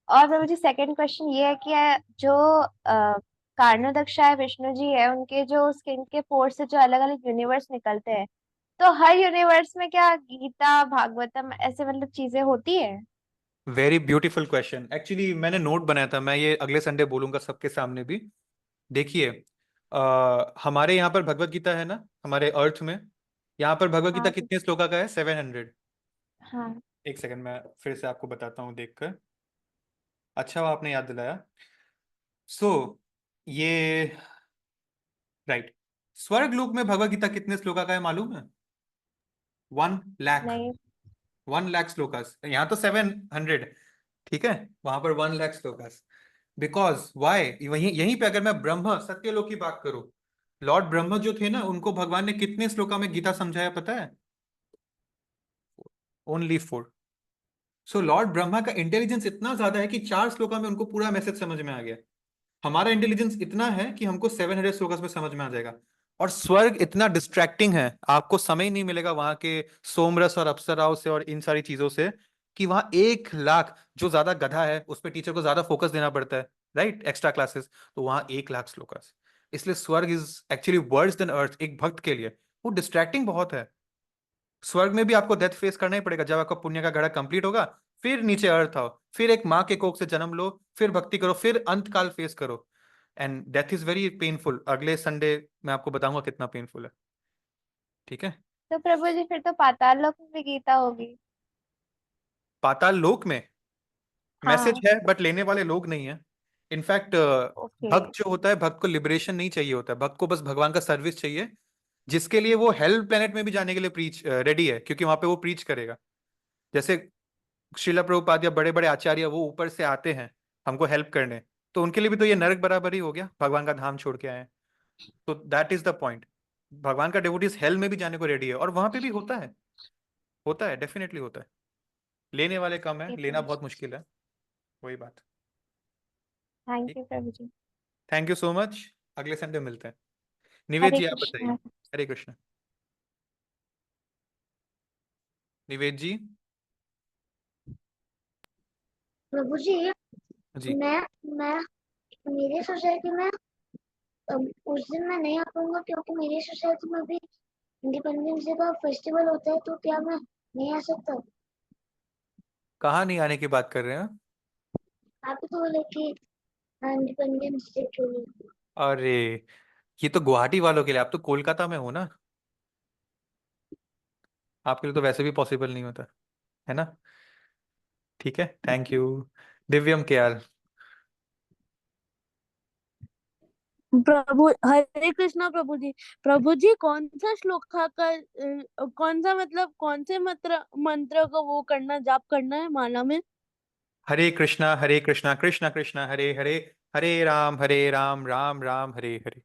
Speaker 2: और प्रभु जी, सेकंड क्वेश्चन ये है कि जो कार्णोदक्षाय विष्णु जी है, उनके जो स्किन के पोर से जो अलग अलग यूनिवर्स निकलते हैं, तो हर यूनिवर्स में क्या गीता भागवतम ऐसे मतलब चीजें होती है?
Speaker 1: Very beautiful question. एक्चुअली मैंने नोट बनाया था, मैं ये अगले संडे बोलूंगा सबके सामने भी। देखिए, हमारे यहाँ पर भगवत गीता है ना, हमारे अर्थ में। यहाँ पर भगवत गीता
Speaker 2: हाँ
Speaker 1: कितने श्लोका का है? 700।
Speaker 2: हाँ।
Speaker 1: एक सेकंड, मैं फिर से आपको बताता हूँ देखकर। अच्छा वो आपने याद दिलाया। सो ये राइट, स्वर्ग लोक में भगवत गीता कितने श्लोका का है मालूम है? 1 लाख।
Speaker 2: नहीं।
Speaker 1: 1 लाख श्लोकास। यहाँ तो 700, ठीक है। वहां पर 1 लाख श्लोकास। बिकॉज वाई, वही यहीं पे अगर मैं ब्रह्म सत्यलोक की बात करूं, लॉर्ड ब्रह्म जो थे ना, उनको भगवान ने कितने श्लोका में गीता समझाया पता है? ओनली 4। सो लॉर्ड ब्रह्मा का इंटेलिजेंस इतना ज्यादा है कि 4 श्लोका में उनको पूरा मैसेज समझ में आ गया। हमारा इंटेलिजेंस इतना है कि हमको 700 श्लोकास में समझ में आ जाएगा। और स्वर्ग इतना डिस्ट्रैक्टिंग है, आपको समय ही नहीं मिलेगा वहां के सोमरस और अप्सराओं से और इन सारी चीजों से, कि वहां 1 लाख, जो ज्यादा गधा है उस पर टीचर को ज्यादा फोकस देना पड़ता है, राइट, एक्स्ट्रा क्लासेस, तो वहां 1 लाख श्लोकास। इसलिए स्वर्ग इज एक्चुअली वर्स देन अर्थ एक भक्त के लिए। वो डिस्ट्रैक्टिंग बहुत है। स्वर्ग में भी आपको डेथ फेस करना ही पड़ेगा, जब आपका पुण्य का घड़ा कंप्लीट होगा, फिर नीचे अर्थ आओ, फिर एक माँ के कोख से जन्म लो, फिर भक्ति करो, फिर अंत काल फेस करो। And death is very painful. अगले संडे मैं आपको बताऊंगा कितना पेनफुल है, ठीक है।
Speaker 2: तो प्रभु जी फिर तो पाताल लोक में भी गीता होगी।
Speaker 1: पाताल लोक में मैसेज
Speaker 2: हाँ।
Speaker 1: है, बट लेने वाले लोग नहीं है। In fact
Speaker 2: okay.
Speaker 1: भक्त जो होता है, भक्त को लिबरेशन नहीं चाहिए होता है, भक्त को बस भगवान का सर्विस चाहिए, जिसके लिए वो हेल प्लेनेट में भी जाने के लिए प्रीच रेडी है, क्योंकि वहां पे वो प्रीच करेगा। जैसे शिला प्रभुपाद या बड़े बड़े आचार्य वो ऊपर से आते हैं हमको हेल्प करने, तो उनके लिए भी तो ये नरक बराबर ही हो गया, भगवान का धाम छोड़ के आए हैं। तो दैट इज द पॉइंट। भगवान का डिवोटीज हेल में भी जाने को रेडी है, और वहां पे भी होता है डेफिनेटली होता है। लेने वाले कम है, लेना बहुत मुश्किल है, वही बात।
Speaker 2: थैंक
Speaker 1: ठीक,
Speaker 2: you Prabhu ji.
Speaker 1: Thank you so much. अगले संडे मिलते हैं। निवेद
Speaker 2: हरे
Speaker 1: जी आप बताइए।
Speaker 2: कृष्णा।
Speaker 1: हरे कृष्ण। निवेद जी।
Speaker 3: प्रभु जी,
Speaker 1: जी।
Speaker 3: मैं मैं मेरी सोसाइटी में उस दिन मैं नहीं आ पाऊंगा क्योंकि मेरी सोसाइटी में भी इंडिपेंडेंस डे का फेस्टिवल होता है, तो क्या मैं नहीं आ सकता?
Speaker 1: कहाँ नहीं आने की बात कर रहे हैं?
Speaker 3: आप ही तो बोले कि इंडिपेंडेंस डे के लिए।
Speaker 1: अरे, ये तो गुवाहाटी वालों के लिए, आप तो कोलकाता में हो ना, आपके लिए तो वैसे भी पॉसिबल नहीं होता, है ना। ठीक है, थैंक यू। दिव्यम के यार।
Speaker 6: प्रभु हरे कृष्णा प्रभु जी। प्रभु जी कौन सा श्लोक का कौन सा मतलब कौन से मंत्र मंत्र को वो करना जाप करना है माला में?
Speaker 1: हरे कृष्णा कृष्णा कृष्णा हरे हरे, हरे राम राम राम हरे हरे।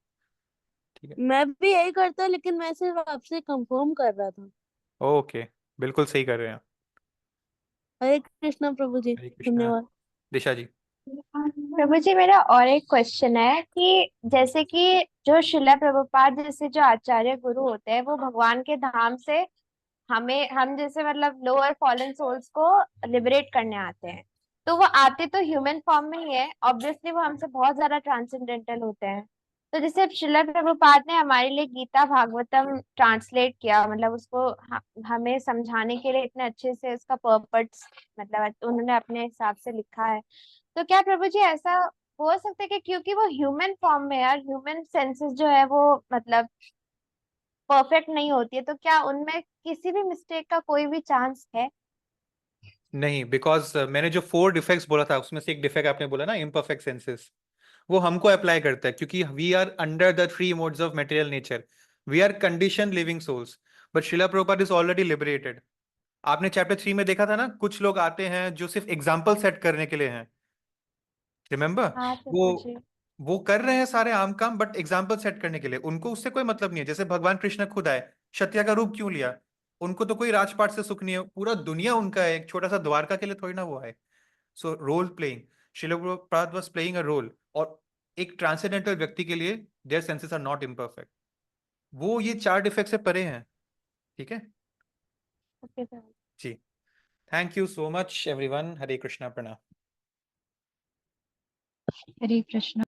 Speaker 1: ठीक है।
Speaker 6: मैं भी यही करता, लेकिन मैं सिर्फ आपसे कंफर्म कर रहा था।
Speaker 1: ओके, बिल्कुल सही कर रहे हैं आप।
Speaker 6: हरे कृष्णा प्रभु जी,
Speaker 1: हरे कृष्णा।
Speaker 6: धन्यवाद।
Speaker 1: दिशा जी।
Speaker 2: प्रभु जी मेरा और एक क्वेश्चन है कि जैसे कि जो शिला प्रभुपाद जैसे जो आचार्य गुरु होते हैं, वो भगवान के धाम से हमें हम जैसे मतलब लोअर फॉलन सोल्स को लिबरेट करने आते हैं, तो वो आते तो ह्यूमन फॉर्म में ही है, ऑब्वियसली वो हमसे बहुत ज्यादा ट्रांसेंडेंटल होते हैं। तो जैसे अब शिला प्रभुपाद ने हमारे लिए गीता भागवतम ट्रांसलेट किया, मतलब उसको हमें समझाने के लिए इतने अच्छे से उसका पर्पस मतलब उन्होंने अपने हिसाब से लिखा है। तो क्या प्रभु जी ऐसा हो सकता है कि क्योंकि वो ह्यूमन फॉर्म में है और ह्यूमन सेंसेस जो है वो मतलब परफेक्ट नहीं होती है, तो क्या उनमें किसी भी मिस्टेक का कोई भी चांस है?
Speaker 1: नहीं, बिकॉज मैंने जो 4 डिफेक्ट्स बोला था, उसमें से एक डिफेक्ट आपने बोला ना, इम्परफेक्ट सेंसेस, वो हमको अप्लाई करता है, क्योंकि we are under the 3 modes of material nature. We are condition living souls. But Srila Prabhupada is already liberated. आपने चैप्टर 3 में देखा था ना, कुछ लोग आते हैं जो सिर्फ एग्जाम्पल सेट करने के लिए हैं, रिमेम्बर?
Speaker 2: हाँ
Speaker 1: वो
Speaker 2: प्रभु जी।
Speaker 1: वो कर रहे हैं सारे आम काम, बट एग्जाम्पल सेट करने के लिए, उनको उससे कोई मतलब नहीं है। जैसे भगवान कृष्ण खुद आए, क्षत्रिय का रूप क्यों लिया? उनको तो कोई राजपाट से सुख नहीं है, पूरा दुनिया उनका है, एक छोटा सा द्वारका के लिए थोड़ी ना वो आए। सो role playing, Srila Prabhupada was playing a role. और एक ट्रांसेंडेंटल व्यक्ति के लिए their senses are not imperfect. वो ये 4 डिफेक्ट से परे हैं, ठीक है।
Speaker 2: Okay Prabhu.
Speaker 1: Ji, thank you so much everyone. Hare Krishna, प्रणाम।
Speaker 7: हरे कृष्ण।